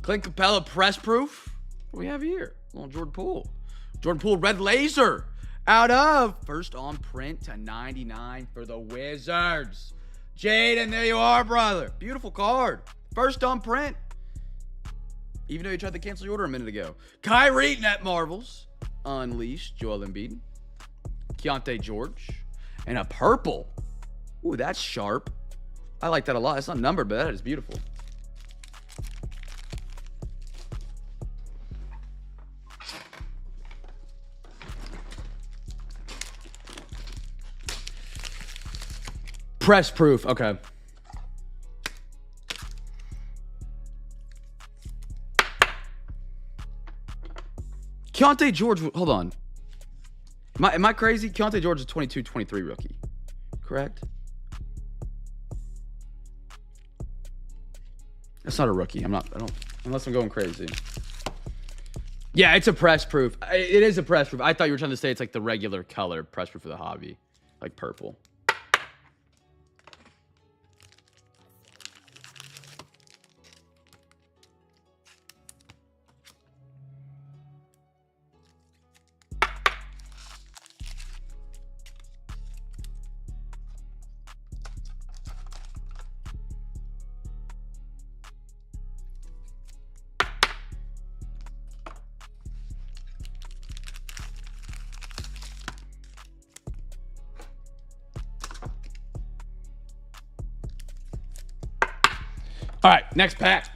Clint Capella press proof. What do we have here? Little Jordan Poole. Jordan Poole red laser. Out of first on print to 99 for the Wizards. Jaden, there you are, brother. Beautiful card. First on print. Even though you tried to cancel your order a minute ago. Kyrie Net Marvels. Unleashed. Joel Embiid. Keontae George. And a purple. Ooh, that's sharp. I like that a lot. It's not numbered, but that is beautiful. Press proof. Okay. Keontae George. Hold on. Am I crazy? Keontae George is 22-23 rookie. Correct? That's not a rookie. I don't, unless I'm going crazy. Yeah, it's a press proof. It is a press proof. I thought you were trying to say it's like the regular color press proof for the hobby. Like purple. All right, next pack.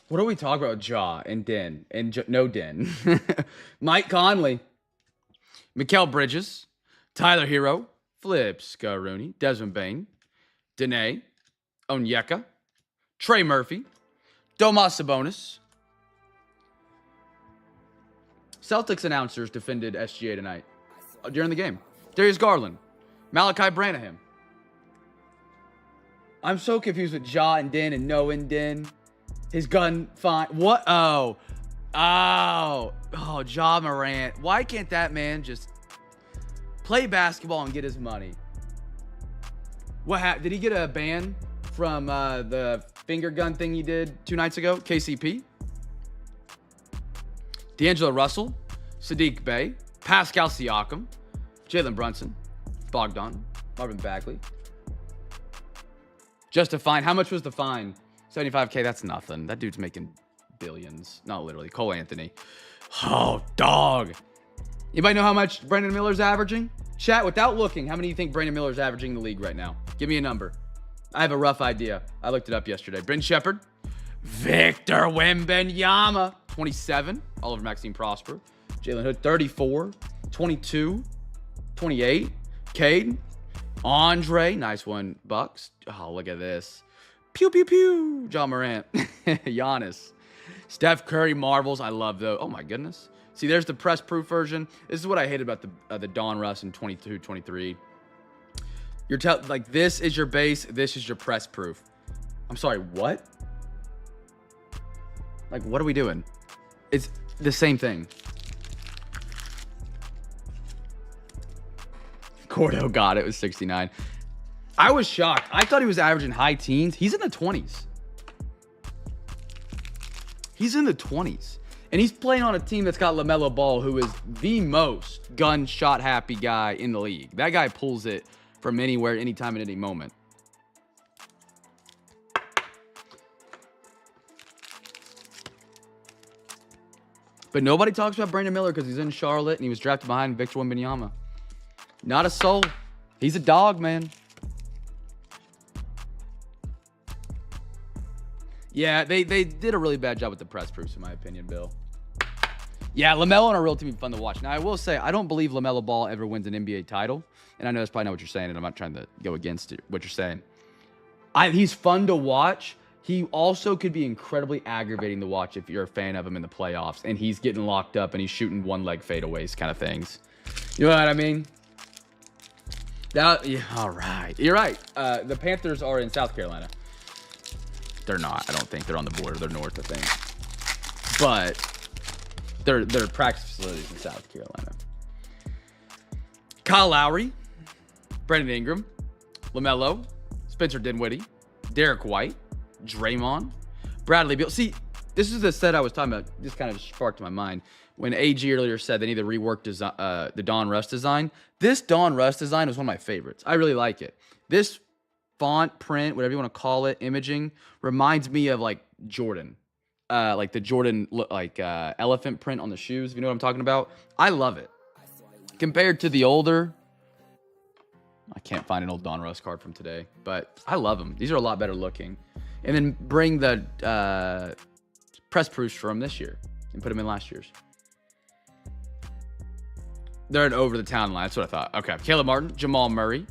What are we talking about? Ja and Den and no Den. Mike Conley, Mikal Bridges, Tyler Hero, Flip Scarrooni, Desmond Bain, Dene, Onyeka, Trey Murphy, Domas Sabonis. Celtics announcers defended SGA tonight during the game. Darius Garland, Malachi Branham. I'm so confused with Ja and Den and no and Den. His gun fine. What? Oh, Ja Morant. Why can't that man just play basketball and get his money? What happened? Did he get a ban from the finger gun thing he did 2 nights ago? KCP? D'Angelo Russell, Sadiq Bey, Pascal Siakam, Jalen Brunson, Bogdan, Marvin Bagley. Just a fine. How much was the fine? $75K. That's nothing. That dude's making billions. Not literally. Cole Anthony. Oh, dog. Anybody know how much Brandon Miller's averaging? Chat, without looking, how many do you think Brandon Miller's averaging in the league right now? Give me a number. I have a rough idea. I looked it up yesterday. Bryn Shepard, Victor Wembanyama, 27. Oliver Maxine Prosper. Jalen Hood, 34. 22. 28. Cade. Andre. Nice one. Bucks. Oh, look at this. Pew, pew, pew. John Morant. Giannis. Steph Curry Marvels. I love those. Oh, my goodness. See, there's the press proof version. This is what I hate about the Don Russ in 22, 23. You're like, this is your base. This is your press proof. I'm sorry, what? Like, what are we doing? It's the same thing. Gordo got it. It was 69. I was shocked. I thought he was averaging high teens. He's in the 20s. He's in the 20s. And he's playing on a team that's got LaMelo Ball, who is the most gunshot happy guy in the league. That guy pulls it from anywhere, anytime, at any moment. But nobody talks about Brandon Miller because he's in Charlotte and he was drafted behind Victor Wembanyama. Not a soul. He's a dog, man. Yeah, they did a really bad job with the press proofs, in my opinion, Bill. Yeah, LaMelo and a real team would be fun to watch. Now, I will say, I don't believe LaMelo Ball ever wins an NBA title. And I know that's probably not what you're saying, and I'm not trying to go against it, what you're saying. He's fun to watch. He also could be incredibly aggravating to watch if you're a fan of him in the playoffs. And he's getting locked up and he's shooting one-leg fadeaways kind of things. You know what I mean? Yeah, all right. You're right. The Panthers are in South Carolina. They're not. I don't think. They're on the border. They're north, I think. But they're practice facilities in South Carolina. Kyle Lowry, Brandon Ingram, LaMelo, Spencer Dinwiddie, Derek White, Draymond, Bradley Beal. See, this is the set I was talking about. This kind of sparked my mind. When AG earlier said they need to rework the Don Russ design. This Don Russ design was one of my favorites. I really like it. This font, print, whatever you want to call it, imaging, reminds me of like Jordan. Like the Jordan elephant print on the shoes, if you know what I'm talking about. I love it. Compared to the older, I can't find an old Don Russ card from today, but I love them. These are a lot better looking. And then bring the press proofs from this year and put them in last year's. They're an over the town line. That's what I thought. Okay. Caleb Martin, Jamal Murray,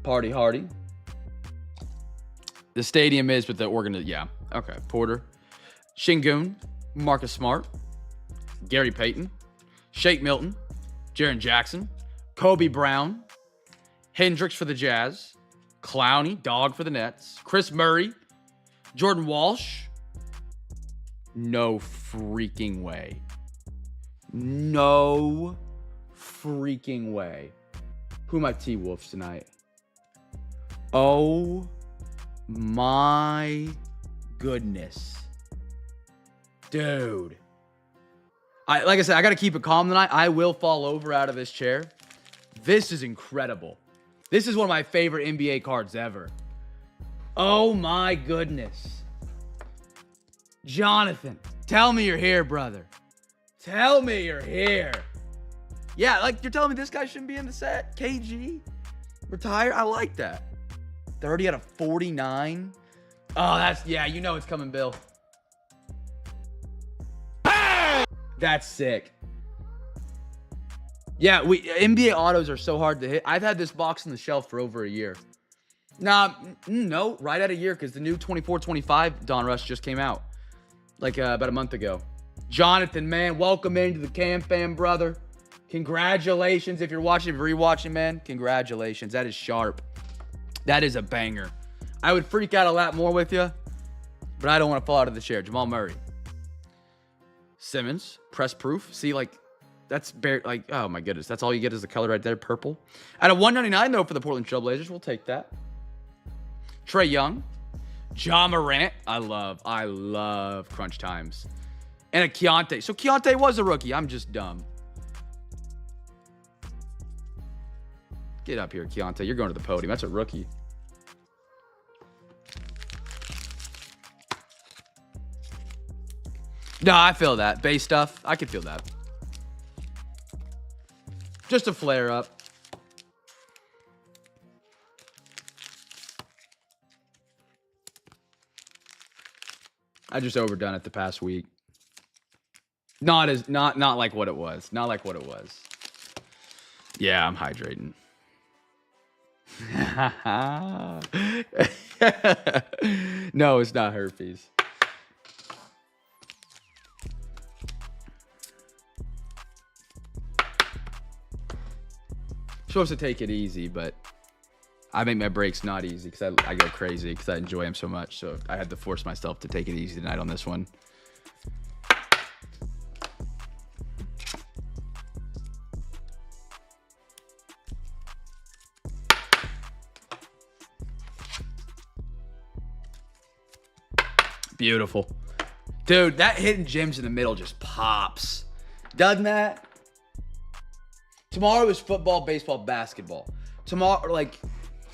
Party Hardy. The stadium is, but the yeah. Okay. Porter, Şengün, Marcus Smart, Gary Payton, Shake Milton, Jaren Jackson, Kobe Brown, Hendricks for the Jazz, Clowney, Dog for the Nets, Chris Murray, Jordan Walsh. No freaking way. No freaking way. Who are my T-Wolves tonight? Oh my goodness. Dude. Like I said, I got to keep it calm tonight. I will fall over out of this chair. This is incredible. This is one of my favorite NBA cards ever. Oh my goodness. Jonathan, tell me you're here, brother. Tell me you're here. Yeah, like you're telling me this guy shouldn't be in the set? KG? Retired? I like that. 30 out of 49. Oh, yeah, you know it's coming, Bill. That's sick. Yeah, NBA autos are so hard to hit. I've had this box on the shelf for over a year. No, right at a year because the new 24-25 Don Russ just came out. Like about a month ago. Jonathan, man, welcome into the CamFam, brother. Congratulations. If you're watching, rewatching, man, congratulations. That is sharp. That is a banger. I would freak out a lot more with you, but I don't want to fall out of the chair. Jamal Murray. Simmons, press proof. See, like, that's bare, like, oh my goodness. That's all you get is the color right there, purple. At a 199 though for the Portland Trailblazers, we'll take that. Trae Young, Ja Morant. I love crunch times. And a Keontae. So Keontae was a rookie. I'm just dumb. Get up here, Keontae. You're going to the podium. That's a rookie. No, I feel that. Base stuff. I can feel that. Just a flare up. I just overdone it the past week. Not like what it was. Not like what it was. Yeah, I'm hydrating. No, it's not herpes. Supposed to take it easy, but I make my breaks not easy because I go crazy because I enjoy them so much. So I had to force myself to take it easy tonight on this one. Beautiful. Dude, that hidden gems in the middle just pops. Doesn't that? Tomorrow is football, baseball, basketball. Tomorrow, like,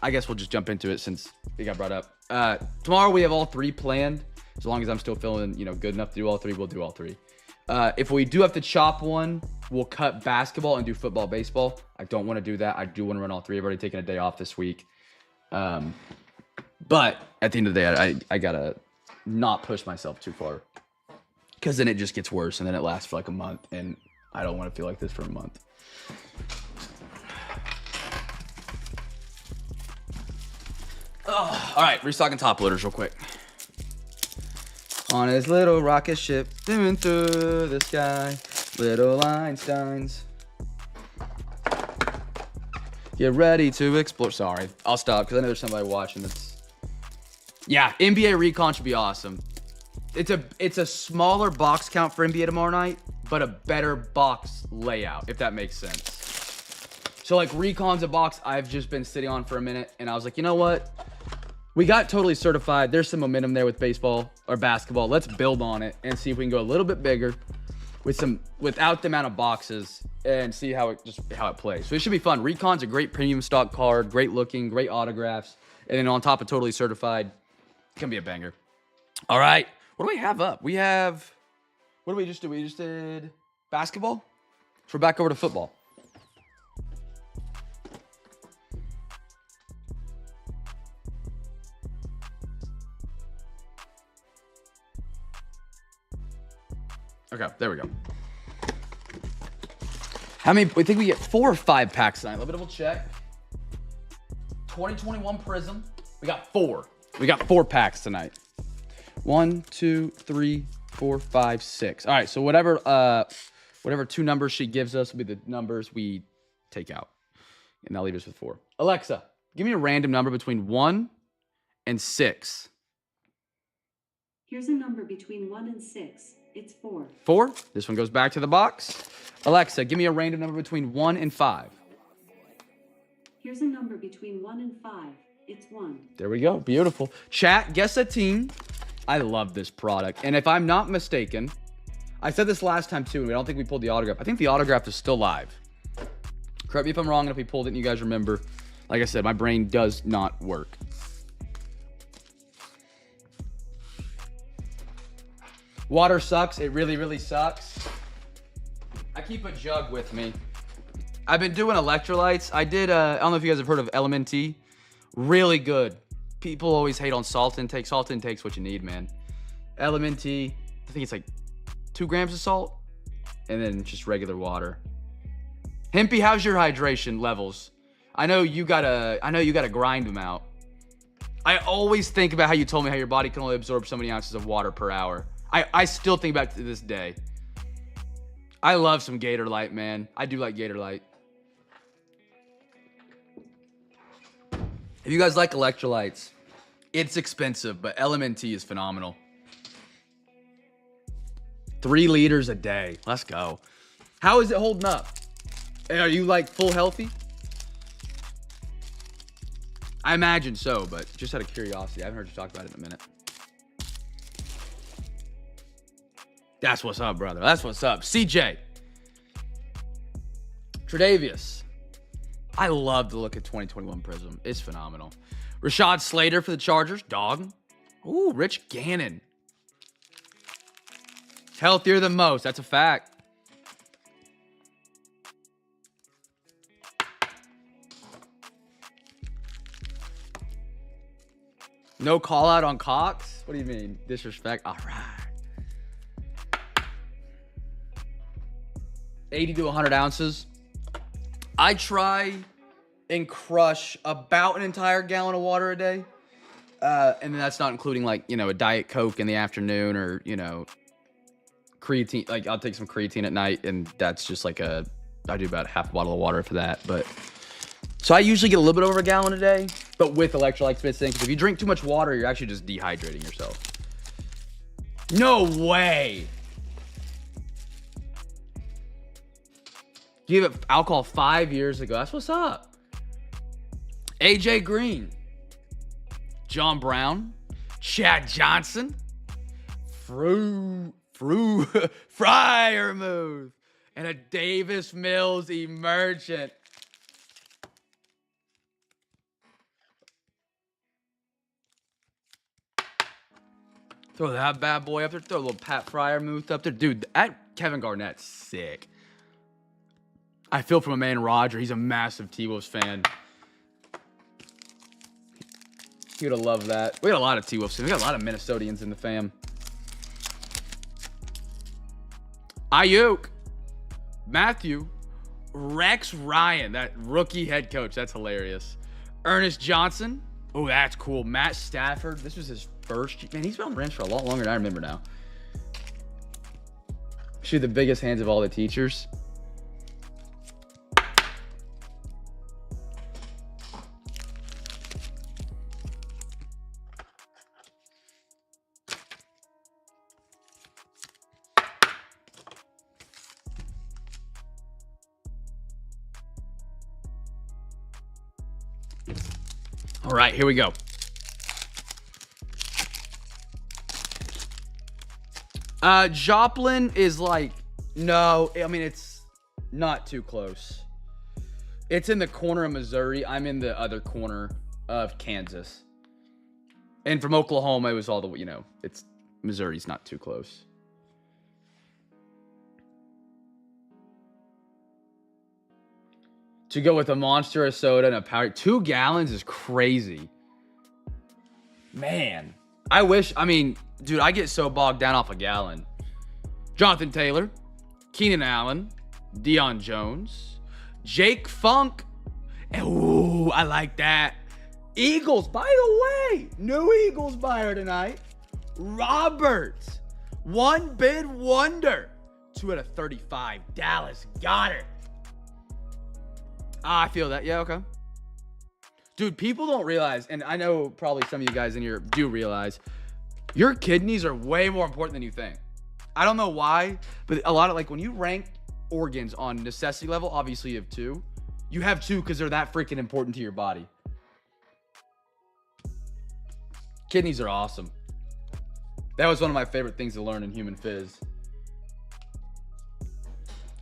I guess we'll just jump into it since it got brought up. Tomorrow we have all three planned. As long as I'm still feeling, good enough to do all three, we'll do all three. If we do have to chop one, we'll cut basketball and do football, baseball. I don't want to do that. I do want to run all three. I've already taken a day off this week. But at the end of the day, I gotta not push myself too far, because then it just gets worse and then it lasts for like a month, and I don't want to feel like this for a month. Oh, all right, restocking top loaders real quick. On his little rocket ship, zooming through the sky, little Einsteins. Get ready to explore. Sorry, I'll stop because I know there's somebody watching that's... Yeah, NBA Recon should be awesome. It's a smaller box count for NBA tomorrow night, but a better box layout, if that makes sense. So like Recon's a box I've just been sitting on for a minute, and I was like, you know what? We got totally certified. There's some momentum there with baseball or basketball. Let's build on it and see if we can go a little bit bigger without the amount of boxes and see how it plays. So it should be fun. Recon's a great premium stock card, great looking, great autographs, and then on top of totally certified, it's gonna be a banger. All right, what do we have up? What did we just do? We just did basketball. So we're back over to football. Okay, there we go. How many? We think we get 4 or 5 packs tonight. Let me double check. 2021 Prism. We got 4. We got 4 packs tonight. 1, 2, 3, 4, 5, 6. All right, so whatever 2 numbers she gives us will be the numbers we take out. And that'll leave us with 4. Alexa, give me a random number between 1 and 6. Here's a number between 1 and 6. It's 4. 4. This one goes back to the box. Alexa, give me a random number between 1 and 5. Here's a number between 1 and 5. It's 1. There we go. Beautiful. Chat, guess a team. I love this product. And if I'm not mistaken, I said this last time too, and I don't think we pulled the autograph. I think the autograph is still live. Correct me if I'm wrong, and if we pulled it and you guys remember. Like I said, my brain does not work. Water sucks. It really, really sucks. I keep a jug with me. I've been doing electrolytes. I don't know if you guys have heard of LMNT. Really good. People always hate on salt intake. Salt intake's what you need, man. LMNT, I think it's like 2 grams of salt and then just regular water. Hempy, how's your hydration levels? I know you gotta grind them out. I always think about how you told me how your body can only absorb so many ounces of water per hour. I still think back to this day. I love some Gator Light, man. I do like Gator Light. If you guys like electrolytes, it's expensive, but LMNT is phenomenal. 3 liters a day. Let's go. How is it holding up? Are you like full healthy? I imagine so, but just out of curiosity. I haven't heard you talk about it in a minute. That's what's up, brother. That's what's up. CJ. Tredavious. I love the look at 2021 Prism. It's phenomenal. Rashad Slater for the Chargers. Dog. Ooh, Rich Gannon. Healthier than most. That's a fact. No call out on Cox? What do you mean? Disrespect? All right. 80 to 100 ounces. I try and crush about an entire gallon of water a day. And then that's not including like, a Diet Coke in the afternoon or, creatine. Like I'll take some creatine at night and that's just like I do about half a bottle of water for that. But so I usually get a little bit over a gallon a day, but with electrolytes mixed in. Because if you drink too much water, you're actually just dehydrating yourself. No way. Gave it alcohol 5 years ago. That's what's up. AJ Green. John Brown. Chad Johnson. Fryer move. And a Davis Mills emergent. Throw that bad boy up there. Throw a little Pat Fryer move up there. Dude, that Kevin Garnett's sick. I feel for my man Roger. He's a massive T-Wolves fan. He would have loved that. We got a lot of T-Wolves fans. We got a lot of Minnesotians in the fam. Ayuk. Matthew. Rex Ryan, that rookie head coach. That's hilarious. Ernest Johnson. Oh, that's cool. Matt Stafford. This was his first. Man, he's been on the Rams for a lot longer than I remember now. Shoot, the biggest hands of all the teachers. All right, here we go. Joplin is like, no, I mean, it's not too close. It's in the corner of Missouri. I'm in the other corner of Kansas. And from Oklahoma, it was all the way, it's Missouri's not too close. To go with a monster of soda and a power, 2 gallons is crazy. Man, dude, I get so bogged down off a gallon. Jonathan Taylor, Keenan Allen, Deion Jones, Jake Funk. Ooh, I like that. Eagles, by the way, new Eagles buyer tonight. Roberts, one bid wonder. 2 out of 35. Dallas got it. I feel that. Yeah, okay. Dude, people don't realize, and I know probably some of you guys in here do realize, your kidneys are way more important than you think. I don't know why, but a lot of, like, when you rank organs on necessity level, obviously you have 2. You have 2 because they're that freaking important to your body. Kidneys are awesome. That was one of my favorite things to learn in Human Phys.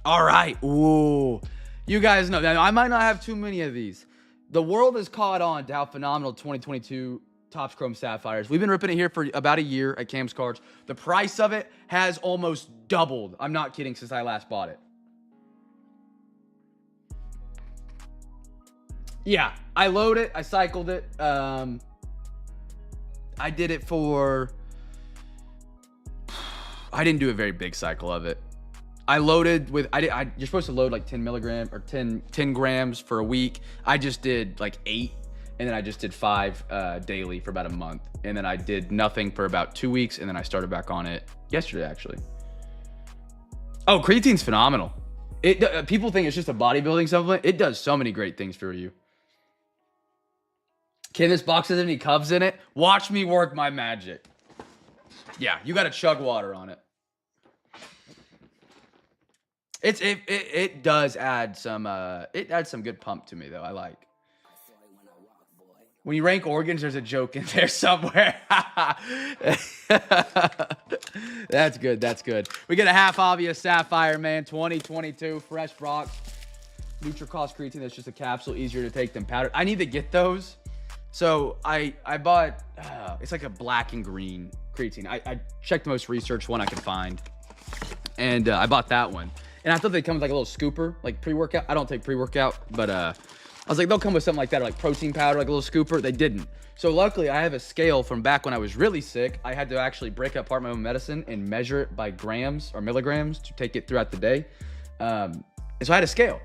All right. Ooh. You guys know, now I might not have too many of these. The world has caught on to how phenomenal 2022 Topps Chrome Sapphires. We've been ripping it here for about a year at Cam's Cards. The price of it has almost doubled. I'm not kidding, since I last bought it. Yeah, I loaded it. I cycled it. I did it for... I didn't do a very big cycle of it. I loaded with, you're supposed to load like 10 milligrams or 10 grams for a week. I just did like 8, and then I just did 5 daily for about a month. And then I did nothing for about 2 weeks, and then I started back on it yesterday, actually. Oh, creatine's phenomenal. People think it's just a bodybuilding supplement. It does so many great things for you. Can this box have any Cubs in it? Watch me work my magic. Yeah, you got to chug water on it. It does add some it adds some good pump to me, though. I like. When you rank organs, there's a joke in there somewhere. That's good. That's good. We get a half obvious Sapphire, man. 2022 fresh box. NutriCost creatine. That's just a capsule, easier to take than powder. I need to get those. So I bought. It's like a black and green creatine. I checked the most researched one I could find, and I bought that one. And I thought they'd come with like a little scooper, like pre-workout. I don't take pre-workout, but I was like, they'll come with something like that, or like protein powder, like a little scooper. They didn't. So luckily, I have a scale from back when I was really sick. I had to actually break apart my own medicine and measure it by grams or milligrams to take it throughout the day. And so I had a scale.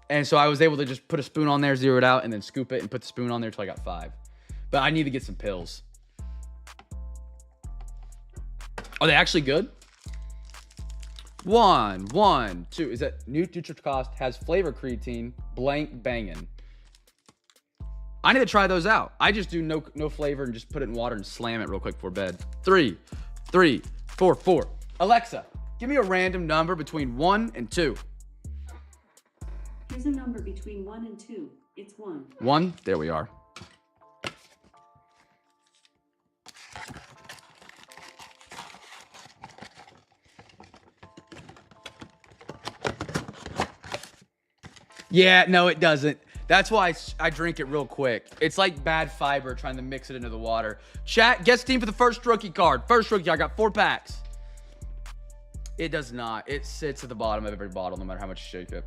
And so I was able to just put a spoon on there, zero it out, and then scoop it and put the spoon on there until I got 5. But I need to get some pills. Are they actually good? 1, 2. Is that NutriCost has flavor creatine, blank bangin'. I need to try those out. I just do no flavor and just put it in water and slam it real quick before bed. 3, 4. Alexa, give me a random number between 1 and 2. Here's a number between 1 and 2. It's 1. 1? There we are. Yeah, no, it doesn't. That's why I drink it real quick. It's like bad fiber trying to mix it into the water. Chat, guest team for the first rookie card. First rookie, I got 4 packs. It does not. It sits at the bottom of every bottle, no matter how much you shake it.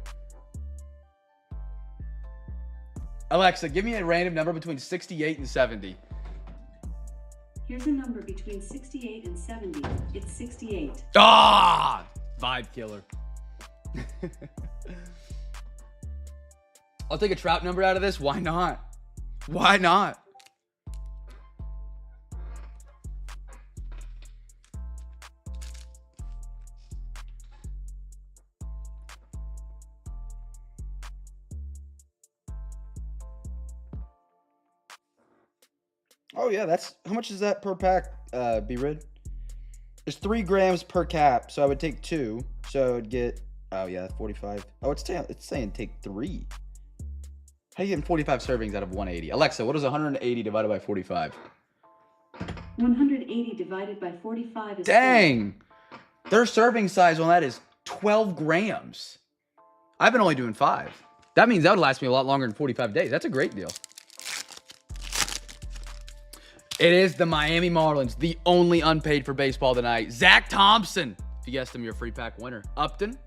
Alexa, give me a random number between 68 and 70. Here's a number between 68 and 70. It's 68. Ah! Vibe killer. I'll take a trout number out of this. Why not? Why not? Oh yeah, that's how much is that per pack? Be rid. There's 3 grams per cap, so I would take 2. So I'd get 45. Oh, it's saying take 3. How are you getting 45 servings out of 180? Alexa, what is 180 divided by 45? 180 divided by 45 is Dang! Their serving size on that is 12 grams. I've been only doing 5. That means that would last me a lot longer than 45 days. That's a great deal. It is the Miami Marlins, the only unpaid for baseball tonight. Zach Thompson. If you guessed him, you're a free pack winner. Upton.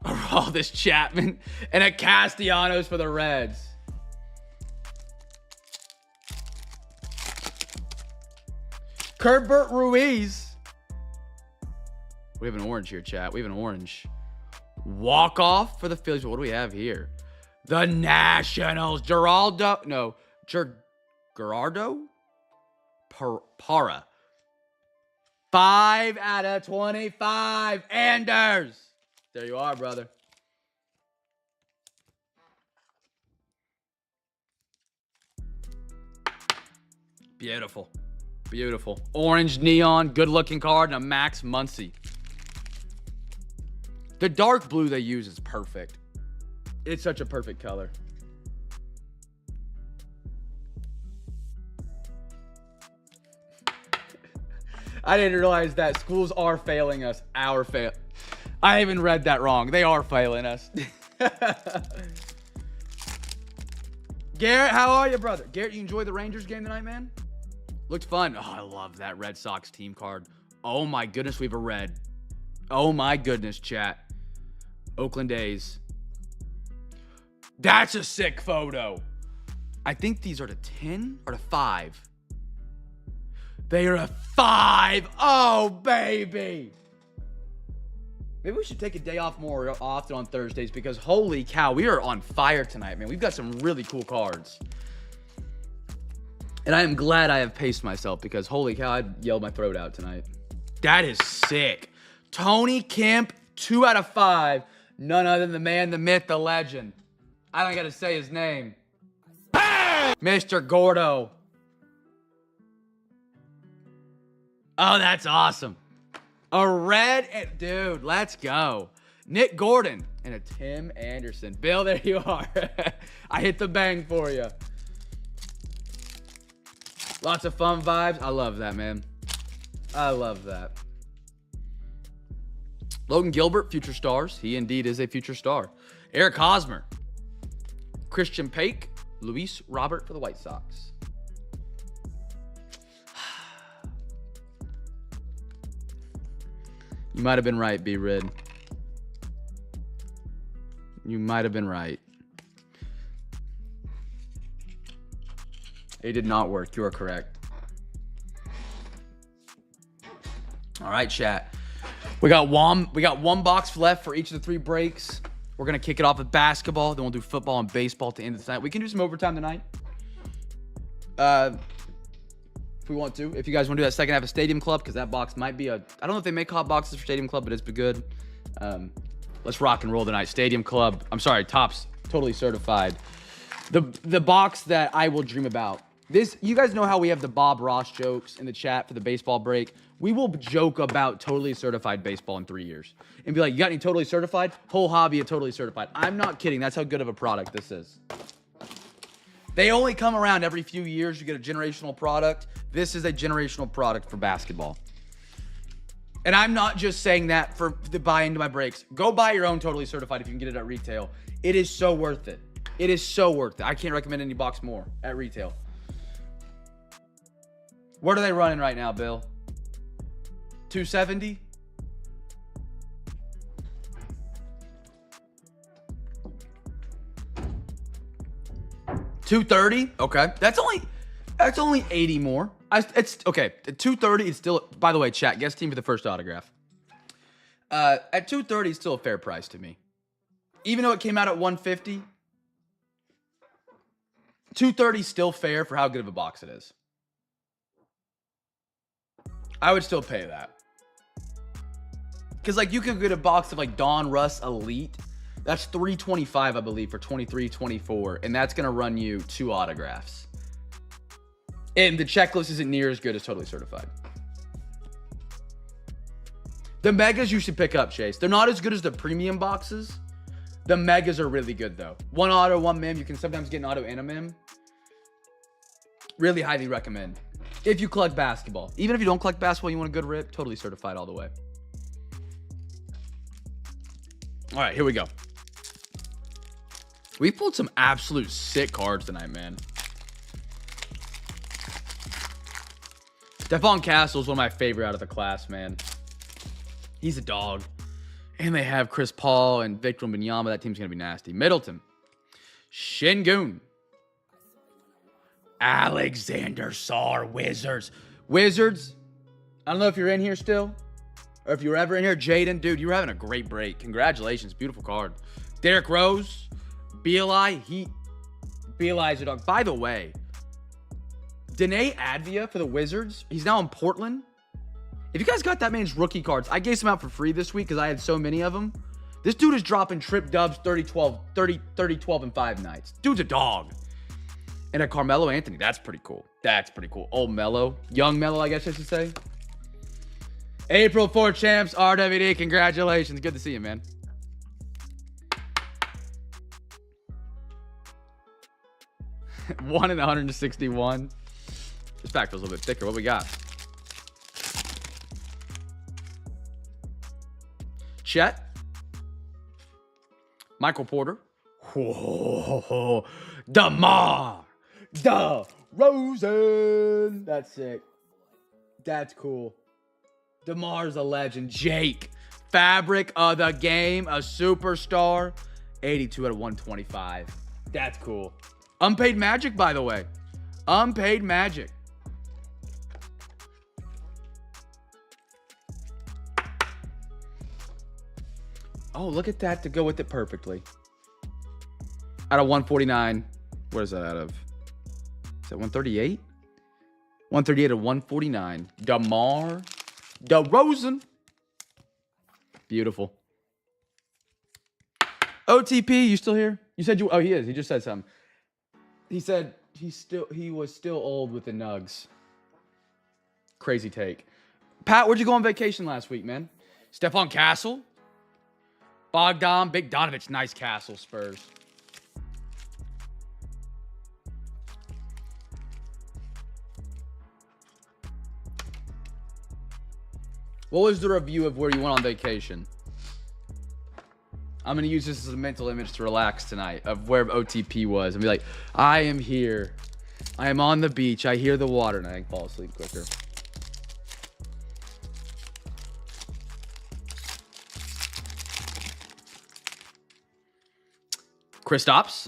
Aroldis Chapman. And a Castellanos for the Reds. Kerbert Ruiz. We have an orange here, chat. We have an orange. Walk-off for the Phillies. What do we have here? The Nationals. Gerardo. Para. 5 out of 25. Anders. There you are, brother. Beautiful. Beautiful. Orange neon. Good-looking card. And a Max Muncy. The dark blue they use is perfect. It's such a perfect color. I didn't realize that schools are failing us. I even read that wrong. They are failing us. Garrett, how are you, brother? Garrett, you enjoy the Rangers game tonight, man? Looked fun. Oh, I love that Red Sox team card. Oh, my goodness, we have a red. Oh, my goodness, chat. Oakland A's. That's a sick photo. I think these are to 10 or to 5. They are a 5. Oh, baby. Maybe we should take a day off more often on Thursdays because holy cow, we are on fire tonight, man. We've got some really cool cards. And I am glad I have paced myself because holy cow, I yelled my throat out tonight. That is sick. Tony Kemp, 2 out of 5. None other than the man, the myth, the legend. I don't got to say his name. Mr. Gordo. Oh, that's awesome. A red, dude, let's go. Nick Gordon and a Tim Anderson. Bill, there you are. I hit the bang for you. Lots of fun vibes. I love that, man. I love that. Logan Gilbert, future stars. He indeed is a future star. Eric Hosmer. Christian Pake. Luis Robert for the White Sox. You might have been right, B-Rid. You might have been right. It did not work. You are correct. All right, chat. We got one box left for each of the 3 breaks. We're going to kick it off with basketball. Then we'll do football and baseball to end the night. We can do some overtime tonight. If we want to. If you guys want to do that second half of Stadium Club, because that box might be I don't know if they make hot boxes for Stadium Club, but it's been good. Let's rock and roll tonight. Stadium Club. I'm sorry, Topps Totally Certified. The box that I will dream about. This, you guys know how we have the Bob Ross jokes in the chat for the baseball break. We will joke about Totally Certified baseball in 3 years. And be like, you got any Totally Certified? Whole hobby of Totally Certified. I'm not kidding. That's how good of a product this is. They only come around every few years. You get a generational product. This is a generational product for basketball. And I'm not just saying that to buy into my breaks. Go buy your own Totally Certified if you can get it at retail. It is so worth it. It is so worth it. I can't recommend any box more at retail. What are they running right now, Bill? 270. $230. Okay, that's only 80 more. It's okay. At 230, it's still. By the way, chat, guess team for the first autograph. At 230, it's still a fair price to me. Even though it came out at 150, 230 is still fair for how good of a box it is. I would still pay that. Because, like, you could get a box of, like, Don Russ Elite. That's $325, I believe, for 23, 24. And that's going to run you 2 autographs. And the checklist isn't near as good as Totally Certified. The megas you should pick up, Chase. They're not as good as the premium boxes. The megas are really good, though. 1 auto, 1 mem. You can sometimes get an auto and a mem. Really highly recommend. If you collect basketball. Even if you don't collect basketball, you want a good rip, Totally Certified all the way. All right, here we go. We pulled some absolute sick cards tonight, man. Stephon Castle is one of my favorite out of the class, man. He's a dog. And they have Chris Paul and Victor Wembanyama. That team's going to be nasty. Middleton. Şengün. Alexander Sarr. Wizards. Wizards. I don't know if you're in here still. Or if you were ever in here. Jaden, dude, you were having a great break. Congratulations. Beautiful card. Derrick Rose. BLI. BLI is a dog. By the way, Dene Advia for the Wizards. He's now in Portland. If you guys got that man's rookie cards, I gave some out for free this week because I had so many of them. This dude is dropping trip dubs 30-12, 30-12 and 5 nights. Dude's a dog. And a Carmelo Anthony. That's pretty cool. That's pretty cool. Old Melo. Young Melo, I guess I should say. April 4 champs, RWD. Congratulations. Good to see you, man. One in 161. This pack feels a little bit thicker. What we got? Chet. Michael Porter. Whoa. DeMar DeRozan. That's sick. That's cool. DeMar's a legend. Jake. Fabric of the game. A superstar. 82 out of 125. That's cool. Unpaid Magic, by the way. Unpaid Magic. Oh, look at that to go with it perfectly. Out of 149. What is that out of? Is that 138? 138 of 149. DeMar DeRozan. Beautiful. OTP, you still here? You said you... Oh, he is. He just said something. He said he was still old with the Nugs. Crazy take. Pat, where'd you go on vacation last week, man? Stephon Castle? Bogdan, Bogdanovic, nice Castle, Spurs. What was the review of where you went on vacation? I'm going to use this as a mental image to relax tonight of where OTP was and be like, I am here. I am on the beach. I hear the water and I can fall asleep quicker. Kristaps.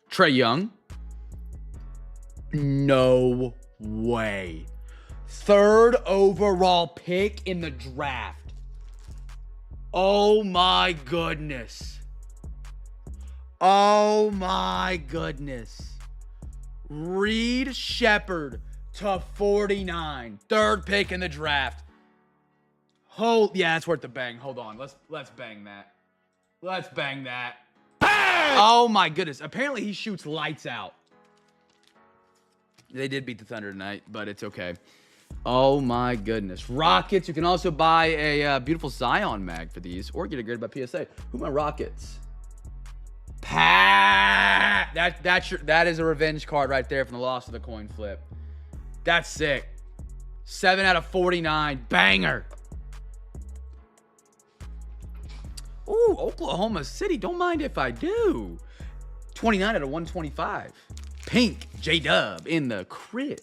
Trae Young. No way. 3rd overall pick in the draft. Oh my goodness. Oh my goodness. Reed Shepherd to 49. 3rd pick in the draft. Yeah, that's worth the bang. Hold on. Let's bang that. Let's bang that. Bang! Oh my goodness. Apparently he shoots lights out. They did beat the Thunder tonight, but it's okay. Oh my goodness. Rockets. You can also buy a beautiful Zion mag for these or get it graded by PSA. Who are my Rockets? Pat. That is a revenge card right there from the loss of the coin flip. That's sick. 7 out of 49. Banger. Ooh, Oklahoma City. Don't mind if I do. 29 out of 125. Pink. J-Dub in the crib.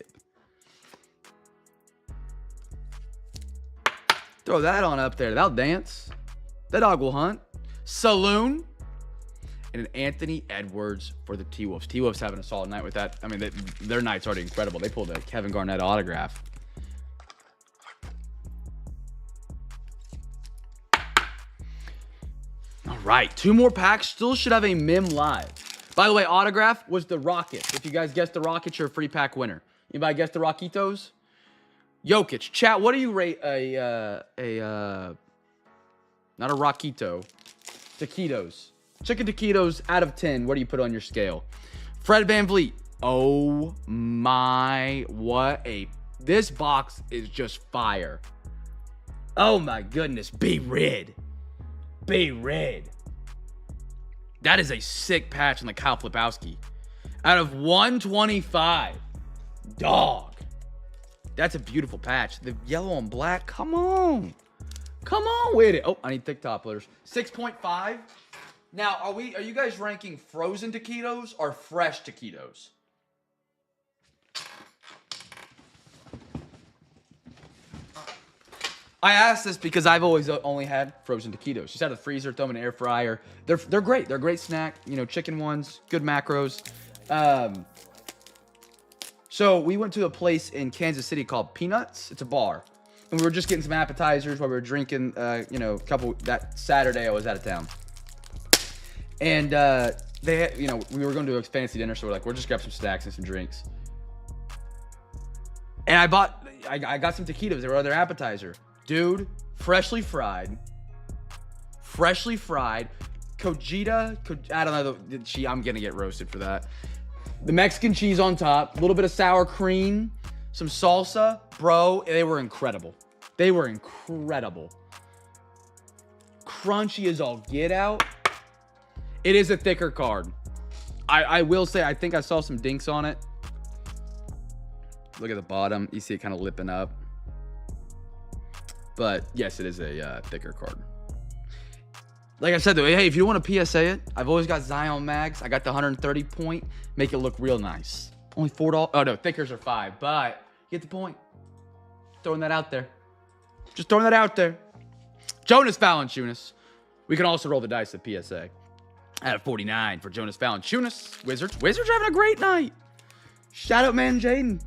Throw that on up there. That'll dance. That dog will hunt. Saloon. And an Anthony Edwards for the T-Wolves. T-Wolves having a solid night with that. I mean, their night's already incredible. They pulled a Kevin Garnett autograph. All right, 2 more packs. Still should have a Mim live. By the way, autograph was the Rockets. If you guys guessed the Rockets, you're a free pack winner. Anybody guess the Rockitos? Jokic. Chat, what do you rate not a Rockito, taquitos? Chicken taquitos out of 10. What do you put on your scale? Fred VanVleet. Oh my, this box is just fire. Oh my goodness, be red. Be red. That is a sick patch on the Kyle Flipowski. Out of 125. Dog. That's a beautiful patch. The yellow and black, come on. Come on with it. Oh, I need thick top loaders. 6.5. Now, are you guys ranking frozen taquitos or fresh taquitos? I asked this because I've always only had frozen taquitos. Just out of the freezer, throw them in an air fryer. They're great. They're a great snack. You know, chicken ones, good macros. So we went to a place in Kansas City called Peanuts. It's a bar. And we were just getting some appetizers while we were drinking, that Saturday I was out of town. And they had, we were going to a fancy dinner, so we're like, we'll just grab some snacks and some drinks. And I got some taquitos. They were their appetizer. Dude, freshly fried. Cojita, I don't know, I'm going to get roasted for that. The Mexican cheese on top, a little bit of sour cream, some salsa. Bro, they were incredible. Crunchy as all get out. It is a thicker card. I will say, I think I saw some dinks on it. Look at the bottom. You see it kind of lipping up. But yes, it is a thicker card. Like I said, though, hey, if you want to PSA it, I've always got Zion mags. I got the 130 point. Make it look real nice. Only $4. Oh, no, thickers are $5. But you get the point. Throwing that out there. Just throwing that out there. Jonas Valanciunas. We can also roll the dice at PSA. At 49 for Jonas Valanciunas. Wizards. Wizards are having a great night. Shout out, man, Jaden.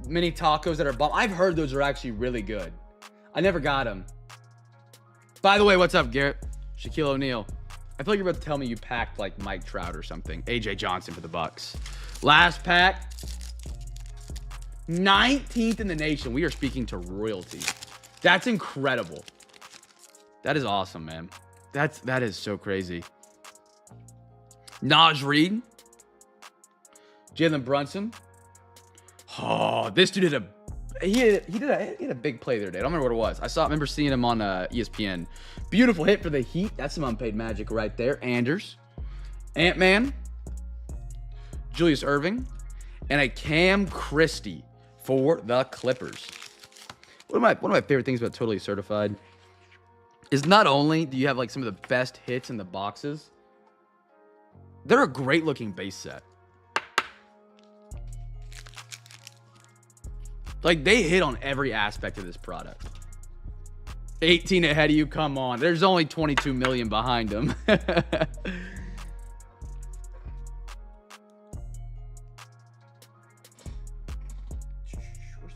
Mini tacos that are bomb. I've heard those are actually really good. I never got them. By the way, what's up, Garrett? Shaquille O'Neal. I feel like you're about to tell me you packed like Mike Trout or something. AJ Johnson for the Bucks. Last pack. 19th in the nation. We are speaking to royalty. That's incredible. That is awesome, man. That is so crazy. Naj Reed. Jalen Brunson. Oh, this dude did a big play the other day. I don't remember what it was. I remember seeing him on ESPN. Beautiful hit for the Heat. That's some unpaid magic right there. Anders, Ant-Man, Julius Erving, and a Cam Christie for the Clippers. One of my favorite things about Totally Certified is not only do you have like some of the best hits in the boxes, they're a great looking base set. Like, they hit on every aspect of this product. 18 ahead of you, come on. There's only 22 million behind them. Where's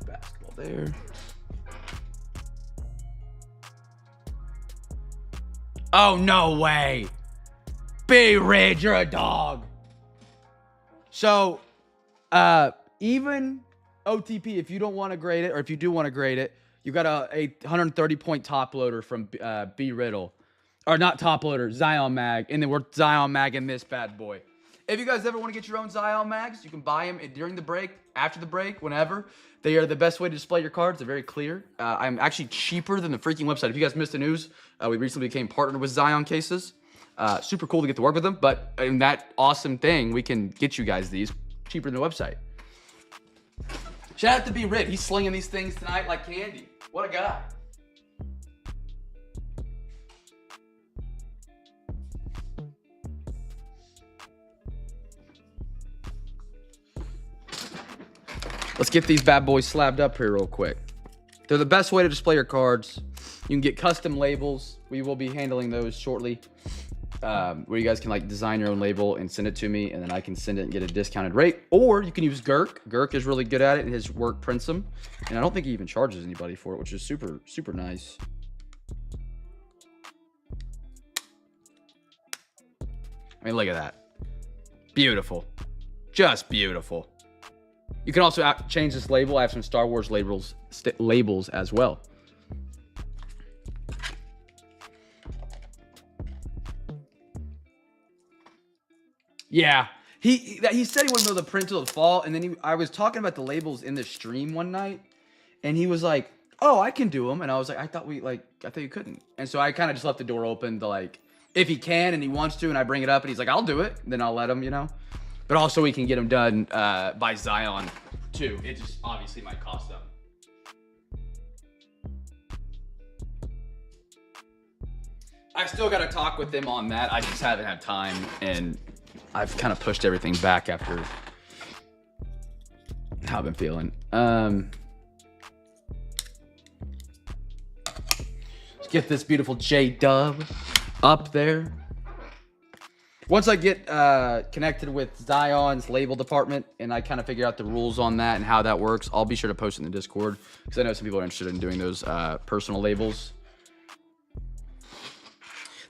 basketball there? Oh, no way. B Ridge, you're a dog. So, even OTP, if you don't want to grade it, or if you do want to grade it, you got a 130 point top loader from B Riddle. Or not top loader, Zion Mag. And then we're Zion Mag in this bad boy. If you guys ever want to get your own Zion Mags, you can buy them during the break, after the break, whenever. They are the best way to display your cards. They're very clear. I'm actually cheaper than the freaking website. If you guys missed the news, we recently became partnered with Zion Cases. Super cool to get to work with them. But in that awesome thing, we can get you guys these cheaper than the website. Shout out to B Rid. He's slinging these things tonight like candy. What a guy. Let's get these bad boys slabbed up here real quick. They're the best way to display your cards. You can get custom labels. We will be handling those shortly. Where you guys can like design your own label and send it to me, and then I can send it and get a discounted rate. Or you can use Girk. Girk is really good at it, and his work prints them. And I don't think he even charges anybody for it, which is super, super nice. I mean, look at that. Beautiful. Just beautiful. You can also change this label. I have some Star Wars labels as well. Yeah, he said he wouldn't be able to print till the fall, and then I was talking about the labels in the stream one night, and he was like, "Oh, I can do them," and I was like, "I thought you couldn't," and so I kind of just left the door open to like, if he can and he wants to, and I bring it up, and he's like, "I'll do it," then I'll let him, you know. But also we can get them done by Zion too. It just obviously might cost them. I've still got to talk with them on that. I just haven't had time, and I've kind of pushed everything back after how I've been feeling. Let's get this beautiful J-Dub up there. Once I get connected with Zion's label department and I kind of figure out the rules on that and how that works, I'll be sure to post it in the Discord because I know some people are interested in doing those personal labels.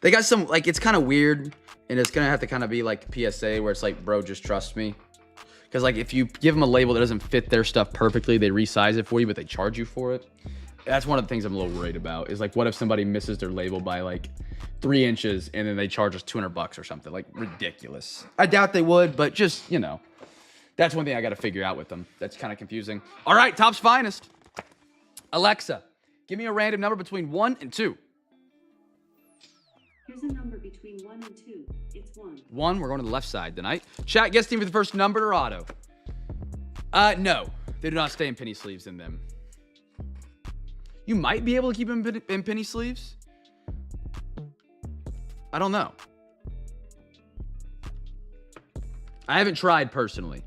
They got some, like, it's kind of weird. And it's going to have to kind of be like PSA where it's like, bro, just trust me. Because like if you give them a label that doesn't fit their stuff perfectly, they resize it for you, but they charge you for it. That's one of the things I'm a little worried about is like, what if somebody misses their label by like 3 inches and then they charge us $200 or something? Like ridiculous. I doubt they would, but just, you know, that's one thing I got to figure out with them. That's kind of confusing. All right, Top's finest. Alexa, give me a random number between 1 and 2. Here's a number between 1 and 2. It's 1. 1, we're going to the left side tonight. Chat, guess team for the first number or auto? No. They do not stay in penny sleeves in them. You might be able to keep them in penny sleeves. I don't know. I haven't tried personally.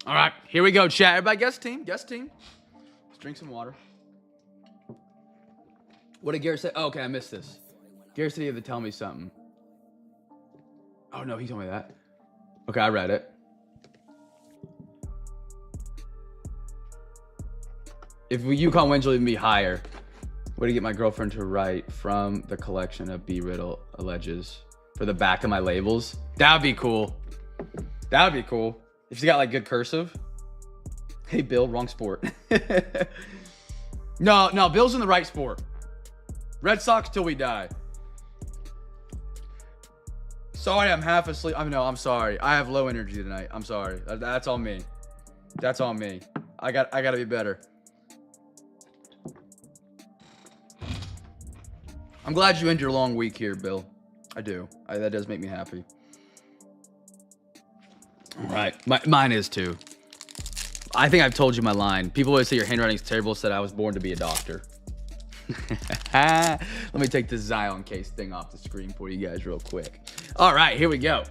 All right, here we go, chat. Everybody, guest team. Let's drink some water. What did Garrett say? Oh, okay, I missed this. Garrett said he had to tell me something. Oh, no, he told me that. Okay, I read it. If UConn wins, will even be higher. Way to get my girlfriend to write from the collection of B. Riddle alleges for the back of my labels. That would be cool. That would be cool. If she's got like good cursive. Hey, Bill, wrong sport. No, Bill's in the right sport. Red Sox till we die. Sorry, I'm half asleep. I'm sorry. I have low energy tonight. I'm sorry. That's on me. That's on me. I gotta be better. I'm glad you end your long week here, Bill. I do. That does make me happy. All right. Mine is too. I think I've told you my line. People always say your handwriting's terrible. Said I was born to be a doctor. Let me take this Zion case thing off the screen for you guys real quick. All right, here we go.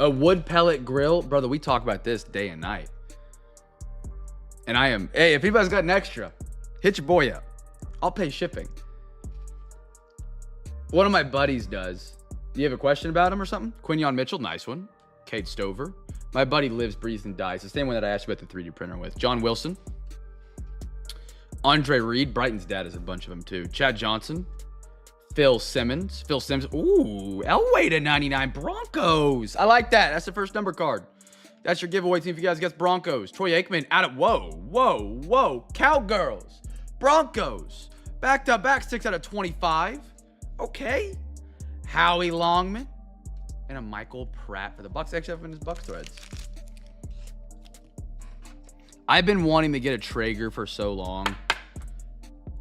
A wood pellet grill. Brother, we talk about this day and night. And hey, if anybody's got an extra, hit your boy up. I'll pay shipping. One of my buddies does. Do you have a question about him or something? Quinion Mitchell, nice one. Kate Stover. My buddy lives, breathes, and dies. The same one that I asked you about the 3D printer with. John Wilson. Andre Reed. Brighton's dad is a bunch of them too. Chad Johnson. Phil Simmons. Ooh, Elway to 99. Broncos. I like that. That's the first number card. That's your giveaway team if you guys guess Broncos. Troy Aikman out of whoa. Cowgirls. Broncos. Back to back 6 out of 25. Okay. Howie Longman. And a Michael Pratt for the Bucks. Actually, have in his Bucks threads. I've been wanting to get a Traeger for so long.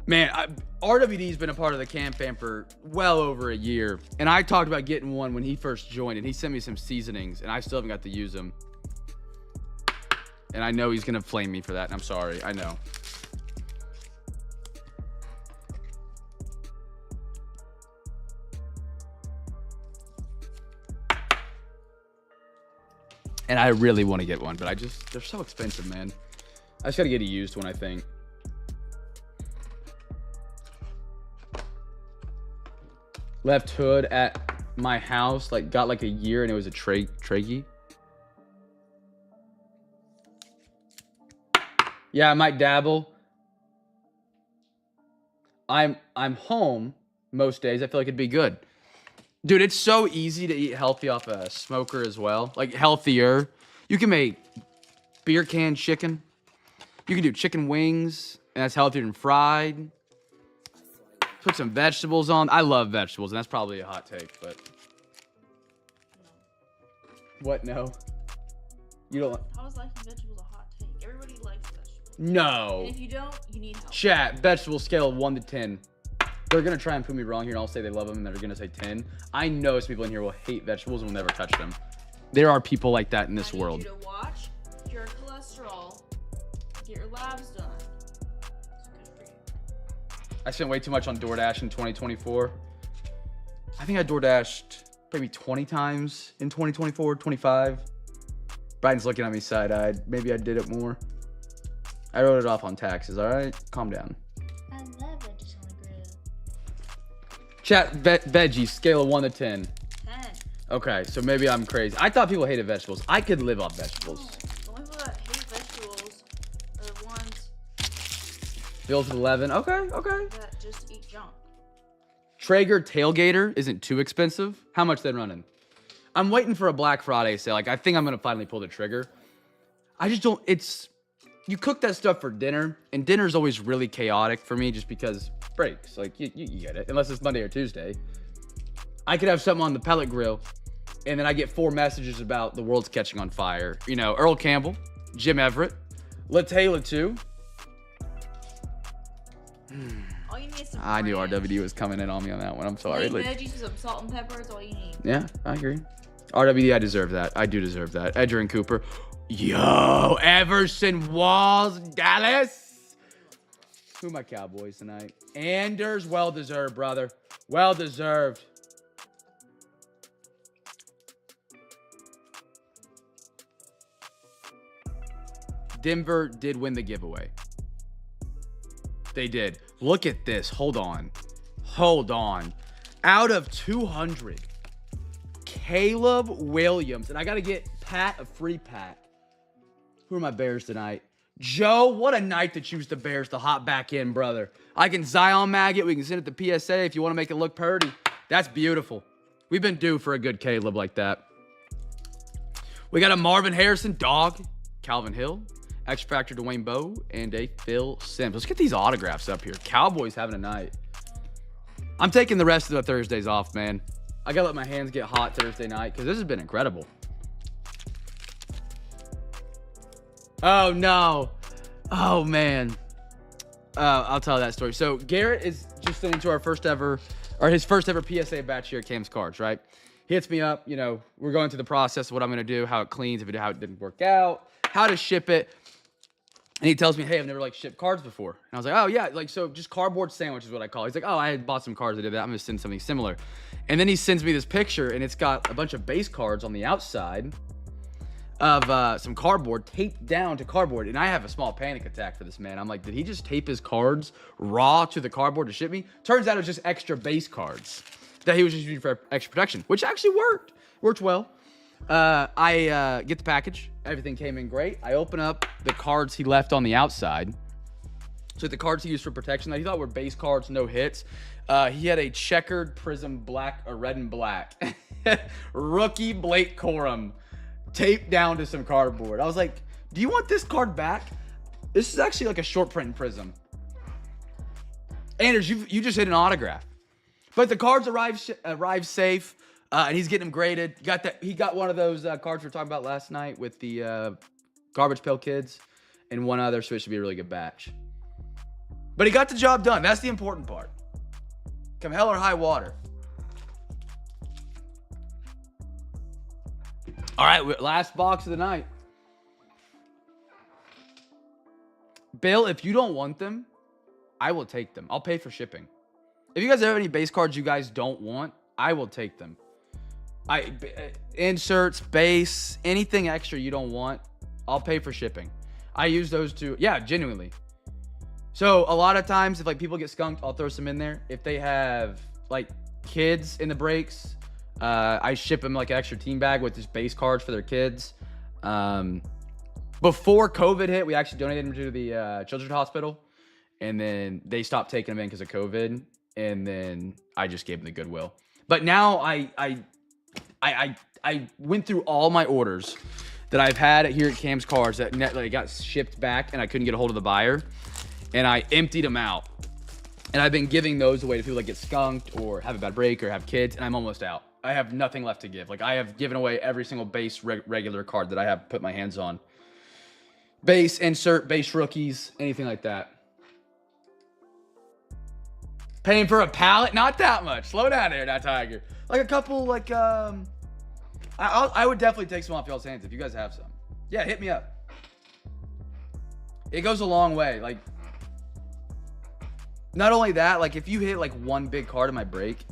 Man, RWD's been a part of the CamFam for well over a year. And I talked about getting one when he first joined, and he sent me some seasonings, and I still haven't got to use them. And I know he's going to flame me for that, and I'm sorry. I know. And I really want to get one, but they're so expensive, man. I just got to get a used one, I think. Left hood at my house, like got like a year, and it was a Tragy. Yeah, I might dabble. I'm home most days. I feel like it'd be good. Dude, it's so easy to eat healthy off a smoker as well. Like healthier. You can make beer can chicken. You can do chicken wings, and that's healthier than fried. Put some vegetables on. I love vegetables, and that's probably a hot take, but. What? No. You don't. How is liking vegetables a hot take? Everybody likes vegetables. No. And if you don't, you need help. Chat, vegetable scale of 1 to 10. They're going to try and prove me wrong here, and I'll say they love them, and they're going to say 10. I know some people in here will hate vegetables and will never touch them. There are people like that in this world. I need you to watch your cholesterol, get your labs done. It's good for you. I spent way too much on DoorDash in 2024. I think I DoorDashed maybe 20 times in 2024, 25. Brian's looking at me side-eyed. Maybe I did it more. I wrote it off on taxes, all right? Calm down. I love veggies on the grill. Chat, veggies, scale of 1 to 10. 10. Okay, so maybe I'm crazy. I thought people hated vegetables. I could live off vegetables. The only people that hate vegetables are the ones Bills with 11. Okay. that just eat junk. Traeger tailgater isn't too expensive. How much they running? I'm waiting for a Black Friday sale. Like, I think I'm going to finally pull the trigger. I just don't, you cook that stuff for dinner, and dinner's always really chaotic for me just because breaks. Like, you get it. Unless it's Monday or Tuesday. I could have something on the pellet grill, and then I get 4 messages about the world's catching on fire. You know, Earl Campbell, Jim Everett, Latayla too. All you need is some I knew ranch. RWD was coming in on me on that one. I'm sorry. Plain veggies with some salt and pepper is all you need. Yeah, I agree. RWD, I deserve that. I do deserve that. Edger and Cooper. Yo, Everson Walls, Dallas. Who are my Cowboys tonight? Anders, well deserved, brother. Well deserved. Denver did win the giveaway. They did. Look at this. Hold on. Out of 200, Caleb Williams. And I got to get Pat a free Pat. Who are my Bears tonight? Joe, what a night to choose the Bears to hop back in, brother. I can Zion mag it. We can send it to PSA if you want to make it look purty. That's beautiful. We've been due for a good Caleb like that. We got a Marvin Harrison, dog, Calvin Hill, X Factor Dwayne Bowe, and a Phil Simms. Let's get these autographs up here. Cowboys having a night. I'm taking the rest of the Thursdays off, man. I got to let my hands get hot Thursday night because this has been incredible. Oh, no. Oh, man. I'll tell that story. So Garrett is just sending to his first ever PSA batch here at Cam's Cards, right? He hits me up, you know, we're going through the process of what I'm going to do, how it cleans, how it didn't work out, how to ship it. And he tells me, hey, I've never shipped cards before. And I was like, oh yeah, so just cardboard sandwich is what I call it. He's like, oh, I had bought some cards that did that. I'm going to send something similar. And then he sends me this picture, and it's got a bunch of base cards on the outside of some cardboard taped down to cardboard. And I have a small panic attack for this man. I'm like, did he just tape his cards raw to the cardboard to ship me? Turns out it was just extra base cards that he was just using for extra protection, which actually worked well. I get the package. Everything came in great. I open up the cards he left on the outside. So the cards he used for protection that he thought were base cards, no hits. He had a checkered prism red and black. Rookie Blake Corum taped down to some cardboard. I was like, do you want this card back? This is actually like a short print prism. Anders, you just hit an autograph. But the cards arrived safe. And he's getting them graded. He got one of those cards we were talking about last night with the Garbage Pail Kids and one other, so it should be a really good batch. But he got the job done. That's the important part. Come hell or high water. All right, last box of the night. Bill, if you don't want them, I will take them. I'll pay for shipping. If you guys have any base cards you guys don't want, I will take them. Inserts, base, anything extra you don't want, I'll pay for shipping. I use those two. Yeah, genuinely. So a lot of times if like people get skunked, I'll throw some in there. If they have like kids in the breaks, I ship them like an extra team bag with just base cards for their kids. Before COVID hit, we actually donated them to the children's hospital, and then they stopped taking them in because of COVID, and then I just gave them the Goodwill. But now I went through all my orders that I've had here at Cam's Cards that got shipped back, and I couldn't get a hold of the buyer, and I emptied them out. And I've been giving those away to people that get skunked or have a bad break or have kids, and I'm almost out. I have nothing left to give. Like, I have given away every single base regular card that I have put my hands on. Base, insert, base rookies, anything like that. Paying for a pallet? Not that much. Slow down there, that Tiger. Like a couple, like, I would definitely take some off y'all's hands if you guys have some. Yeah, hit me up. It goes a long way. Like, not only that, like, if you hit, like, one big card in my break,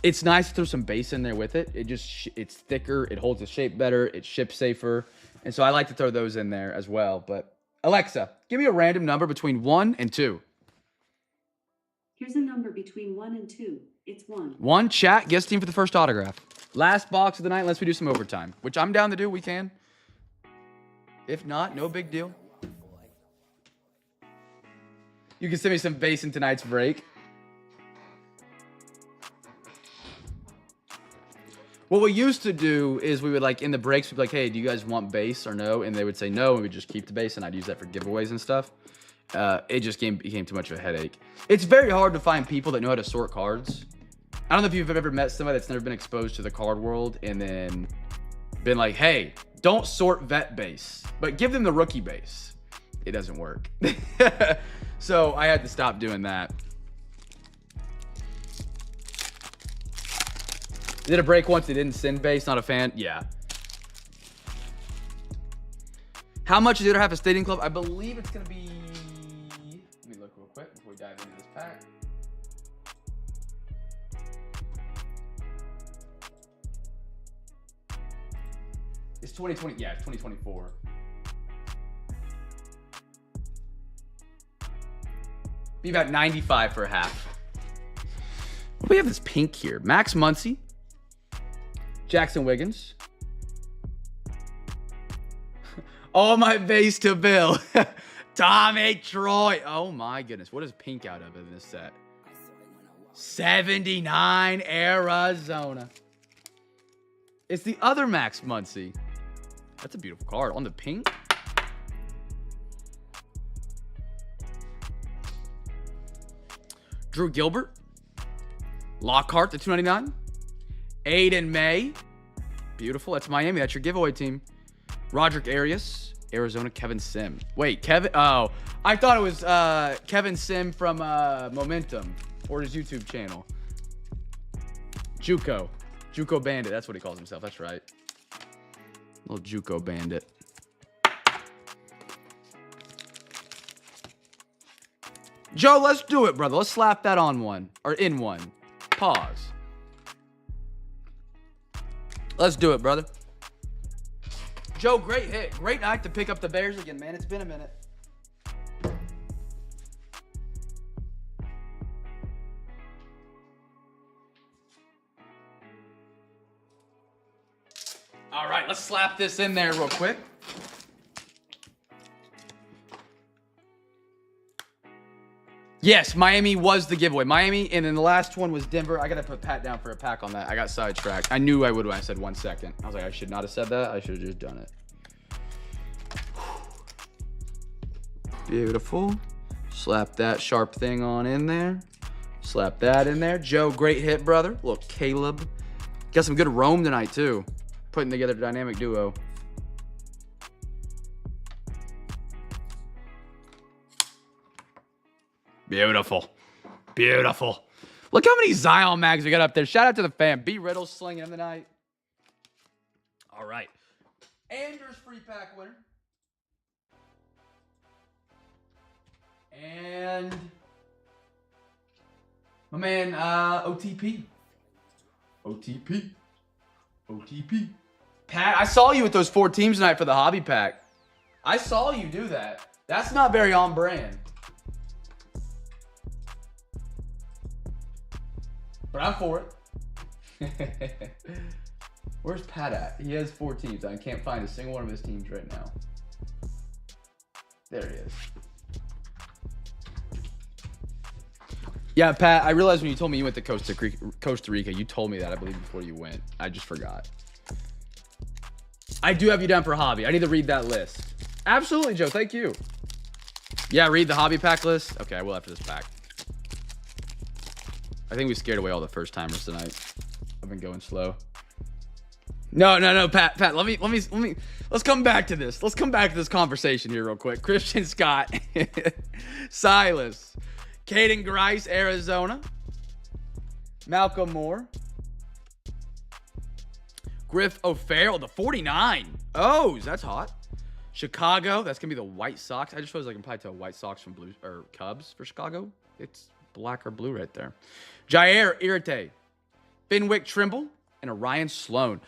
it's nice to throw some base in there with it. It just, it's thicker. It holds the shape better. It ships safer. And so I like to throw those in there as well. But Alexa, give me a random number between 1 and 2. Here's a number between 1 and 2. It's 1. 1, chat, guest team for the first autograph. Last box of the night, unless we do some overtime, which I'm down to do. We can. If not, no big deal. You can send me some base in tonight's break. What we used to do is we would, like, in the breaks, we'd be like, hey, do you guys want base or no? And they would say no, and we'd just keep the base, and I'd use that for giveaways and stuff. It just became too much of a headache. It's very hard to find people that know how to sort cards. I don't know if you've ever met somebody that's never been exposed to the card world and then been like, hey, don't sort vet base, but give them the rookie base. It doesn't work. So I had to stop doing that. Did a break once, they didn't send base, not a fan. Yeah. How much is the other half of Stadium Club? I believe it's going to be... Let me look real quick before we dive into this pack. It's 2020. Yeah, it's 2024. Be about 95 for a half. We have this pink here. Max Muncy. Jackson Wiggins. All my base to Bill. Tommy Troy. Oh my goodness. What is pink out of in this set? 79 Arizona. It's the other Max Muncy. That's a beautiful card. On the pink. Drew Gilbert. Lockhart, the 299. Aiden May. Beautiful. That's Miami. That's your giveaway team. Roderick Arias. Arizona, Kevin Sim. Wait, Kevin. Oh, I thought it was Kevin Sim from Momentum or his YouTube channel. Juco. Juco Bandit. That's what he calls himself. That's right. Little Juco Bandit. Joe, let's do it, brother. Let's slap that on one. Or in one. Pause. Let's do it, brother. Joe, great hit. Great night to pick up the Bears again, man. It's been a minute. All right, let's slap this in there real quick. Yes, Miami was the giveaway. Miami, and then the last one was Denver. I got to put Pat down for a pack on that. I got sidetracked. I knew I would when I said 1 second. I was like, I should not have said that. I should have just done it. Beautiful. Slap that sharp thing on in there. Slap that in there. Joe, great hit, brother. Look, Caleb. Got some good roam tonight, too. Putting together a dynamic duo. Beautiful. Beautiful. Look how many Zion mags we got up there. Shout out to the fam. B. Riddle slinging in the night. All right. Anders free pack winner. And my man, OTP. OTP. OTP. Pat, I saw you with those 4 teams tonight for the hobby pack. I saw you do that. That's not very on brand. But I'm for it. Where's Pat at? He has 4 teams. I can't find a single one of his teams right now. There he is. Yeah, Pat, I realized when you told me you went to Costa Rica, you told me that, I believe, before you went. I just forgot. I do have you down for hobby. I need to read that list. Absolutely, Joe. Thank you. Yeah, read the hobby pack list. Okay, I will after this pack. I think we scared away all the first timers tonight. I've been going slow. No, Pat, let's come back to this. Let's come back to this conversation here real quick. Christian Scott, Silas, Caden Grice, Arizona, Malcolm Moore, Griff O'Farrell, the 49. Oh, that's hot. Chicago, that's gonna be the White Sox. I just suppose I can probably tell White Sox from Blue or Cubs for Chicago. It's black or blue right there. Jair Irate, Fenwick Trimble, and Orion Sloan.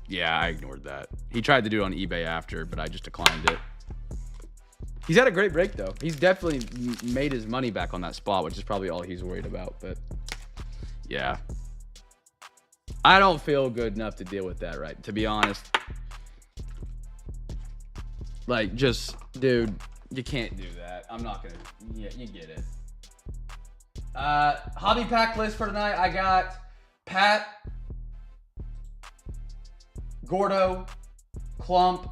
Yeah, I ignored that. He tried to do it on eBay after, but I just declined it. He's had a great break, though. He's definitely made his money back on that spot, which is probably all he's worried about. But, yeah. I don't feel good enough to deal with that, right? To be honest. Like, just, dude, you can't do that. I'm not going to. Yeah, you get it. Hobby pack list for tonight. I got Pat, Gordo, Clump,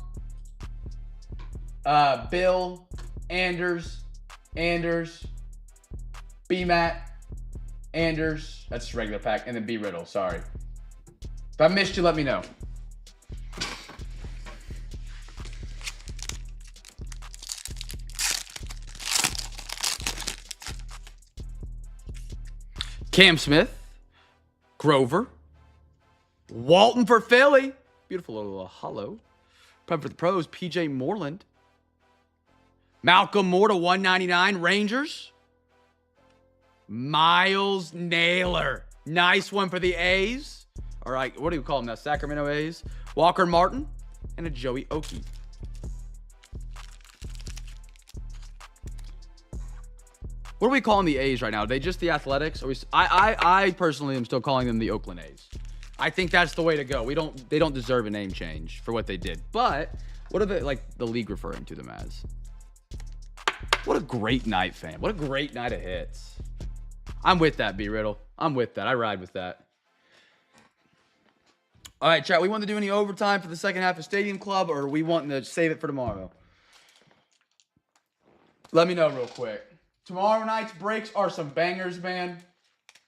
Bill, Anders, B-Matt, Anders. That's regular pack. And then B. Riddle. Sorry. If I missed you, let me know. Cam Smith, Grover, Walton for Philly. Beautiful little hollow. Prep for the pros, PJ Moreland. Malcolm Moore to 199, Rangers. Miles Naylor. Nice one for the A's. All right, what do you call them now? Sacramento A's. Walker Martin and a Joey Okie. What are we calling the A's right now? Are they just the Athletics? Or I personally am still calling them the Oakland A's. I think that's the way to go. They don't deserve a name change for what they did. But what are the league referring to them as? What a great night, fam. What a great night of hits. I'm with that, B Riddle. I'm with that. I ride with that. All right, chat. We want to do any overtime for the second half of Stadium Club, or are we wanting to save it for tomorrow? Let me know real quick. Tomorrow night's breaks are some bangers, man.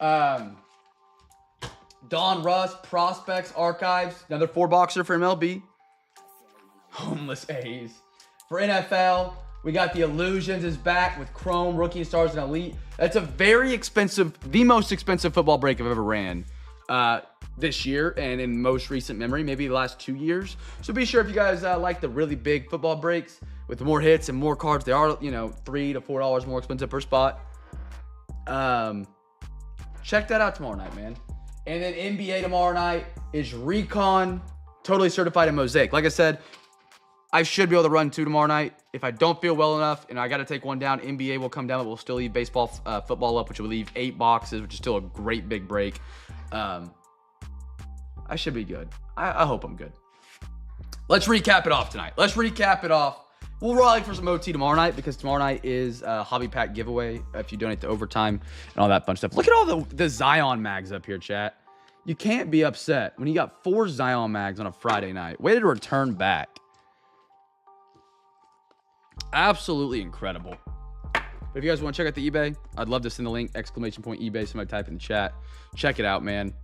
Don Russ, Prospects, Archives. Another 4-boxer for MLB. Homeless A's. For NFL, we got the Illusions is back with Chrome, Rookie Stars, and Elite. That's a very expensive, the most expensive football break I've ever ran this year and in most recent memory, maybe the last 2 years. So be sure if you guys like the really big football breaks with more hits and more cards, they are, $3 to $4 more expensive per spot. Check that out tomorrow night, man. And then NBA tomorrow night is Recon, totally certified in Mosaic. Like I said, I should be able to run 2 tomorrow night. If I don't feel well enough and I got to take 1 down, NBA will come down, but we'll still leave baseball, football up, which will leave 8 boxes, which is still a great big break. I should be good. I hope I'm good. Let's recap it off tonight. We'll rally for some OT tomorrow night because tomorrow night is a hobby pack giveaway if you donate to overtime and all that fun stuff. Look at all the Zion mags up here, chat. You can't be upset when you got 4 Zion mags on a Friday night. Way to return back. Absolutely incredible. But if you guys want to check out the eBay, I'd love to send the link, !eBay, somebody type in the chat. Check it out, man.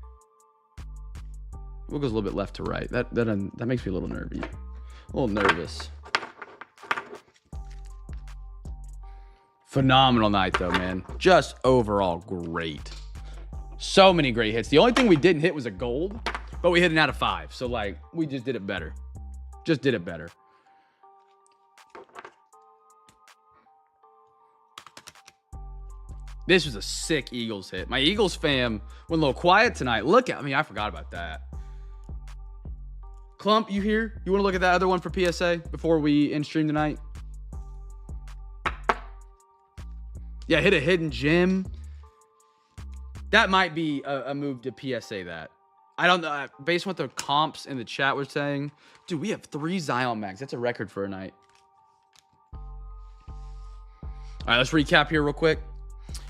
We'll go a little bit left to right. That makes me a little nervy. A little nervous. Phenomenal night, though, man. Just overall great. So many great hits. The only thing we didn't hit was a gold, but we hit an out of 5. So, like, we just did it better. Just did it better. This was a sick Eagles hit. My Eagles fam went a little quiet tonight. Look at me. I forgot about that. Clump, you here? You want to look at that other one for PSA before we end stream tonight? Yeah, hit a hidden gem. That might be a move to PSA that. I don't know. Based on what the comps in the chat were saying. Dude, we have 3 Zion mags. That's a record for a night. All right, let's recap here real quick.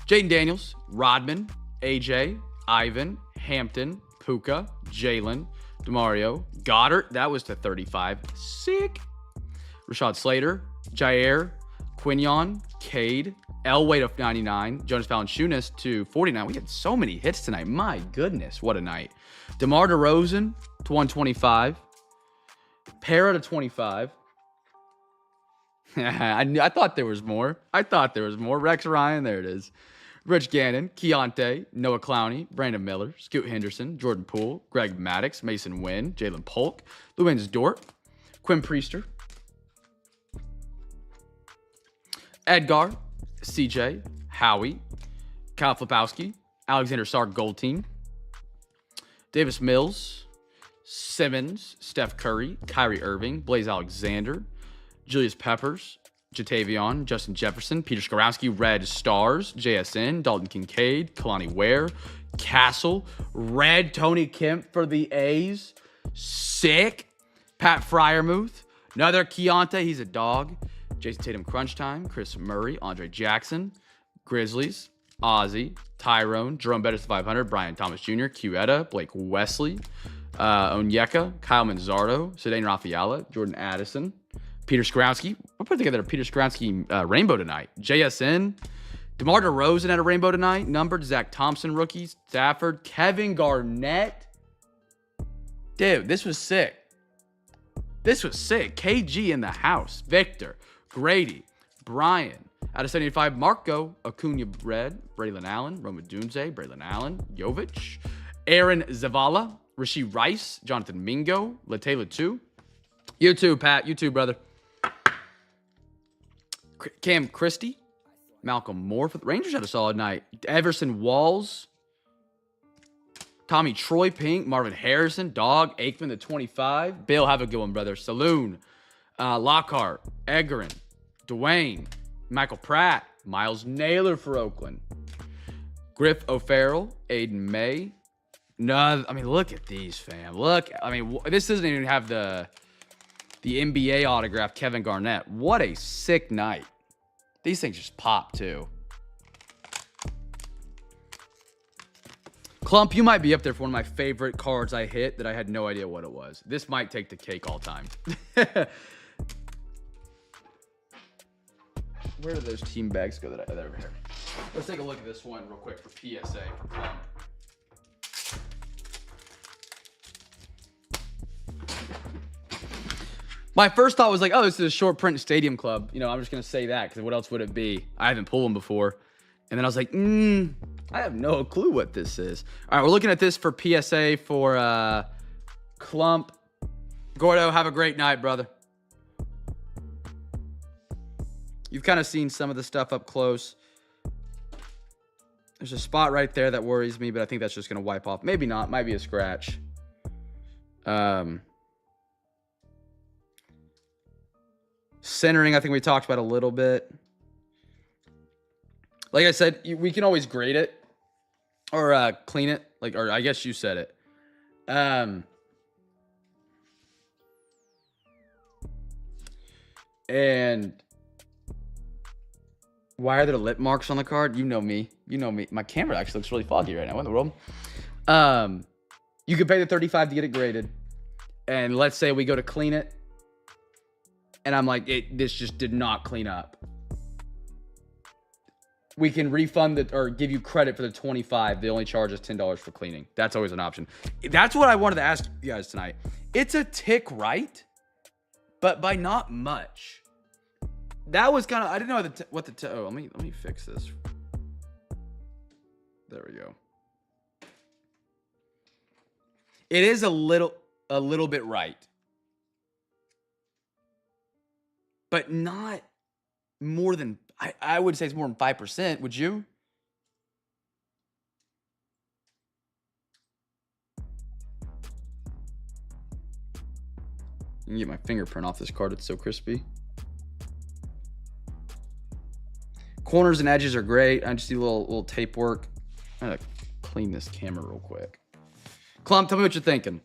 Jaden Daniels, Rodman, AJ, Ivan, Hampton, Puka, Jalen, DeMario, Goddard. That was to 35. Sick. Rashad Slater, Jair, Quinion, Cade, Elway to 99, Jonas Valanciunas to 49. We had so many hits tonight. My goodness, what a night. DeMar DeRozan to 125. Para to 25. I thought there was more. Rex Ryan, there it is. Rich Gannon, Keontae, Noah Clowney, Brandon Miller, Scoot Henderson, Jordan Poole, Greg Maddox, Mason Wynn, Jalen Polk, Luens Dort, Quinn Priester, Edgar, CJ, Howie, Kyle Flipowski, Alexander Sark Gold Team, Davis Mills, Simmons, Steph Curry, Kyrie Irving, Blaze Alexander, Julius Peppers, Jatavion, Justin Jefferson, Peter Skorowski, Red Stars, JSN, Dalton Kincaid, Kalani Ware, Castle, Red Tony Kemp for the A's, sick, Pat Fryermuth, another Keontae, he's a dog, Jason Tatum Crunch Time, Chris Murray, Andre Jackson, Grizzlies, Ozzy, Tyrone, Jerome Bettis 500, Brian Thomas Jr., Q-Etta, Blake Wesley, Onyeka, Kyle Manzardo, Sedane Rafaela, Jordan Addison, Peter Skorowski. We'll put together a Peter Skorowski rainbow tonight. JSN. DeMar DeRozan had a rainbow tonight. Numbered. Zach Thompson rookies. Stafford. Kevin Garnett. Dude, this was sick. KG in the house. Victor. Grady. Brian. Out of 75, Marco. Acuna Red. Braylon Allen. Roma Dunze. Braylon Allen. Jovic. Aaron Zavala. Rasheed Rice. Jonathan Mingo. Latela 2. You too, Pat. You too, brother. Cam Christie, Malcolm Moore for the Rangers had a solid night. Everson Walls, Tommy Troy Pink, Marvin Harrison, Dog, Aikman to 25. Bill, have a good one, brother. Saloon, Lockhart, Edgarin, Dwayne, Michael Pratt, Miles Naylor for Oakland, Griff O'Farrell, Aiden May. No, I mean, look at these, fam. Look, I mean, this doesn't even have the NBA autograph, Kevin Garnett. What a sick night. These things just pop, too. Clump, you might be up there for one of my favorite cards I hit that I had no idea what it was. This might take the cake all time. Where do those team bags go that over here? Let's take a look at this one real quick for PSA for Clump. My first thought was like, oh, this is a short print Stadium Club. You know, I'm just going to say that because what else would it be? I haven't pulled them before. And then I was like, I have no clue what this is. All right, we're looking at this for PSA for Clump. Gordo, have a great night, brother. You've kind of seen some of the stuff up close. There's a spot right there that worries me, but I think that's just going to wipe off. Maybe not. Might be a scratch. Centering, I think we talked about a little bit. Like I said, we can always grade it or clean it. Or I guess you said it. And why are there lip marks on the card? You know me. My camera actually looks really foggy right now. What in the world? You could pay the $35 to get it graded. And let's say we go to clean it. And I'm like, this just did not clean up. We can refund it or give you credit for the $25. They only charge us $10 for cleaning. That's always an option. That's what I wanted to ask you guys tonight. It's a tick right, but by not much. That was kind of, I didn't know what the, oh, let me fix this. There we go. It is a little bit right. But not more than, I would say it's more than 5%. Would you? You can get my fingerprint off this card. It's so crispy. Corners and edges are great. I just do a little tape work. I'm gonna clean this camera real quick. Clump, tell me what you're thinking.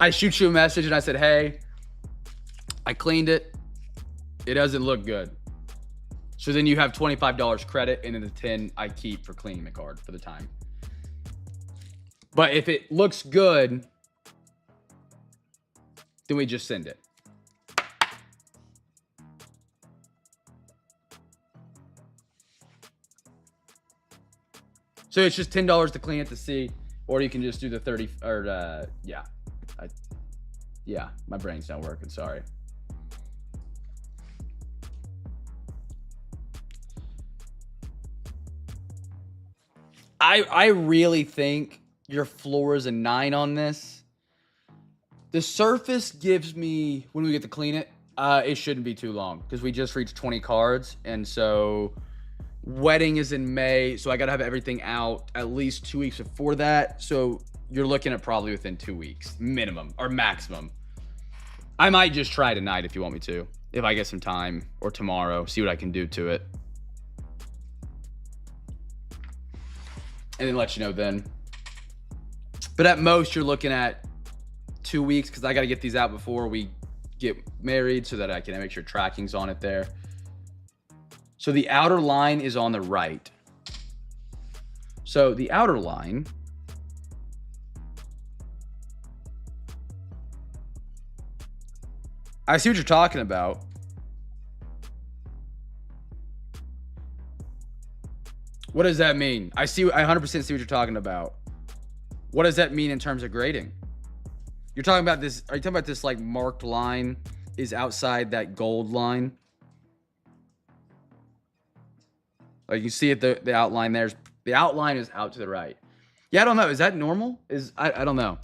I shoot you a message and I said, hey, I cleaned it. It doesn't look good. So then you have $25 credit and then the 10 I keep for cleaning the card for the time. But if it looks good, then we just send it. So it's just $10 to clean it to see, or you can just do the 30, or yeah. Yeah, my brain's not working, sorry. I really think your floor is a 9 on this. The surface gives me, when we get to clean it, it shouldn't be too long because we just reached 20 cards. And so wedding is in May. So I got to have everything out at least 2 weeks before that. So you're looking at probably within 2 weeks, minimum or maximum. I might just try tonight if you want me to, if I get some time, or tomorrow, see what I can do to it. And then let you know then. But at most, you're looking at 2 weeks because I got to get these out before we get married so that I can make sure tracking's on it there. So the outer line is on the right. So the outer line, I see what you're talking about. What does that mean? I 100% see what you're talking about. What does that mean in terms of grading? You're talking about this, are you talking about this like marked line is outside that gold line? Like you see it, the outline there's, the outline is out to the right. Yeah, I don't know. Is that normal? I don't know.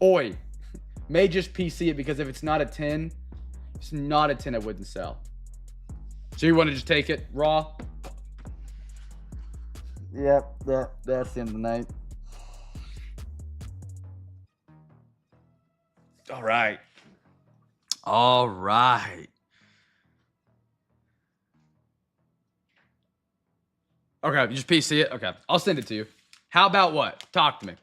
Oi, may just PC it because if it's not a 10, it's not a 10 I wouldn't sell. So you want to just take it raw? Yep, that's the end of the night. All right. All right. Okay, you just PC it? Okay, I'll send it to you. How about what? Talk to me.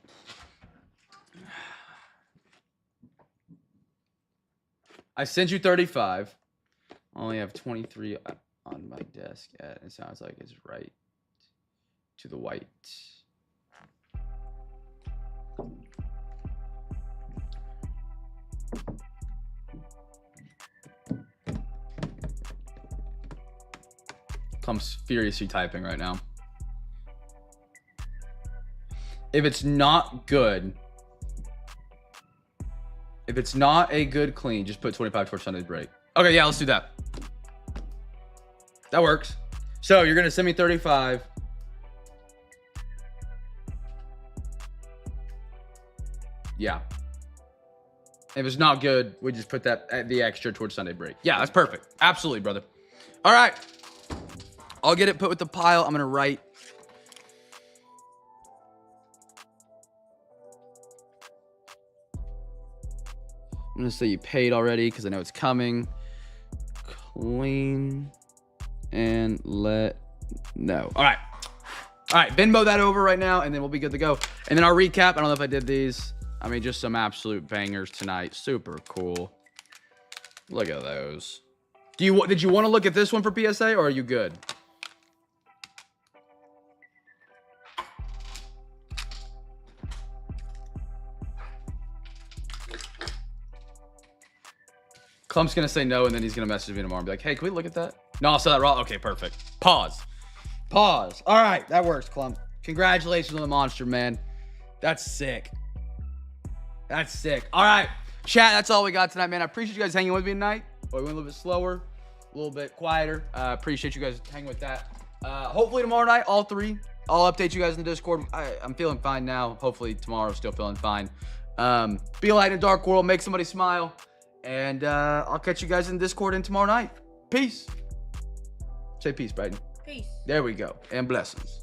I sent you 35. I only have 23 on my desk. It sounds like it's right to the white. I'm furiously typing right now. If it's not good, if it's not a good clean, just put 25 towards Sunday's break. Okay, yeah, let's do that. That works. So you're gonna send me 35. Yeah. If it's not good, we just put that the extra towards Sunday break. Yeah, that's perfect. Absolutely, brother. All right. I'll get it put with the pile. I'm gonna write. I'm gonna say you paid already because I know it's coming. Clean and let know. All right. All right, Venmo that over right now, and then we'll be good to go. And then our recap, I don't know if I did these. I mean, just some absolute bangers tonight. Super cool. Look at those. Did you want to look at this one for PSA, or are you good? Clump's going to say no, and then he's going to message me tomorrow and be like, hey, can we look at that? No, I'll sell that raw. Okay, perfect. Pause. All right, that works, Clump. Congratulations on the monster, man. That's sick. All right, chat, that's all we got tonight, man. I appreciate you guys hanging with me tonight. We went a little bit slower, a little bit quieter. Appreciate you guys hanging with that. Hopefully tomorrow night, all three. I'll update you guys in the Discord. I'm feeling fine now. Hopefully tomorrow, still feeling fine. Be a light in a dark world. Make somebody smile. And I'll catch you guys in Discord in tomorrow night. Peace. Say peace, Brighton. Peace. There we go. And blessings.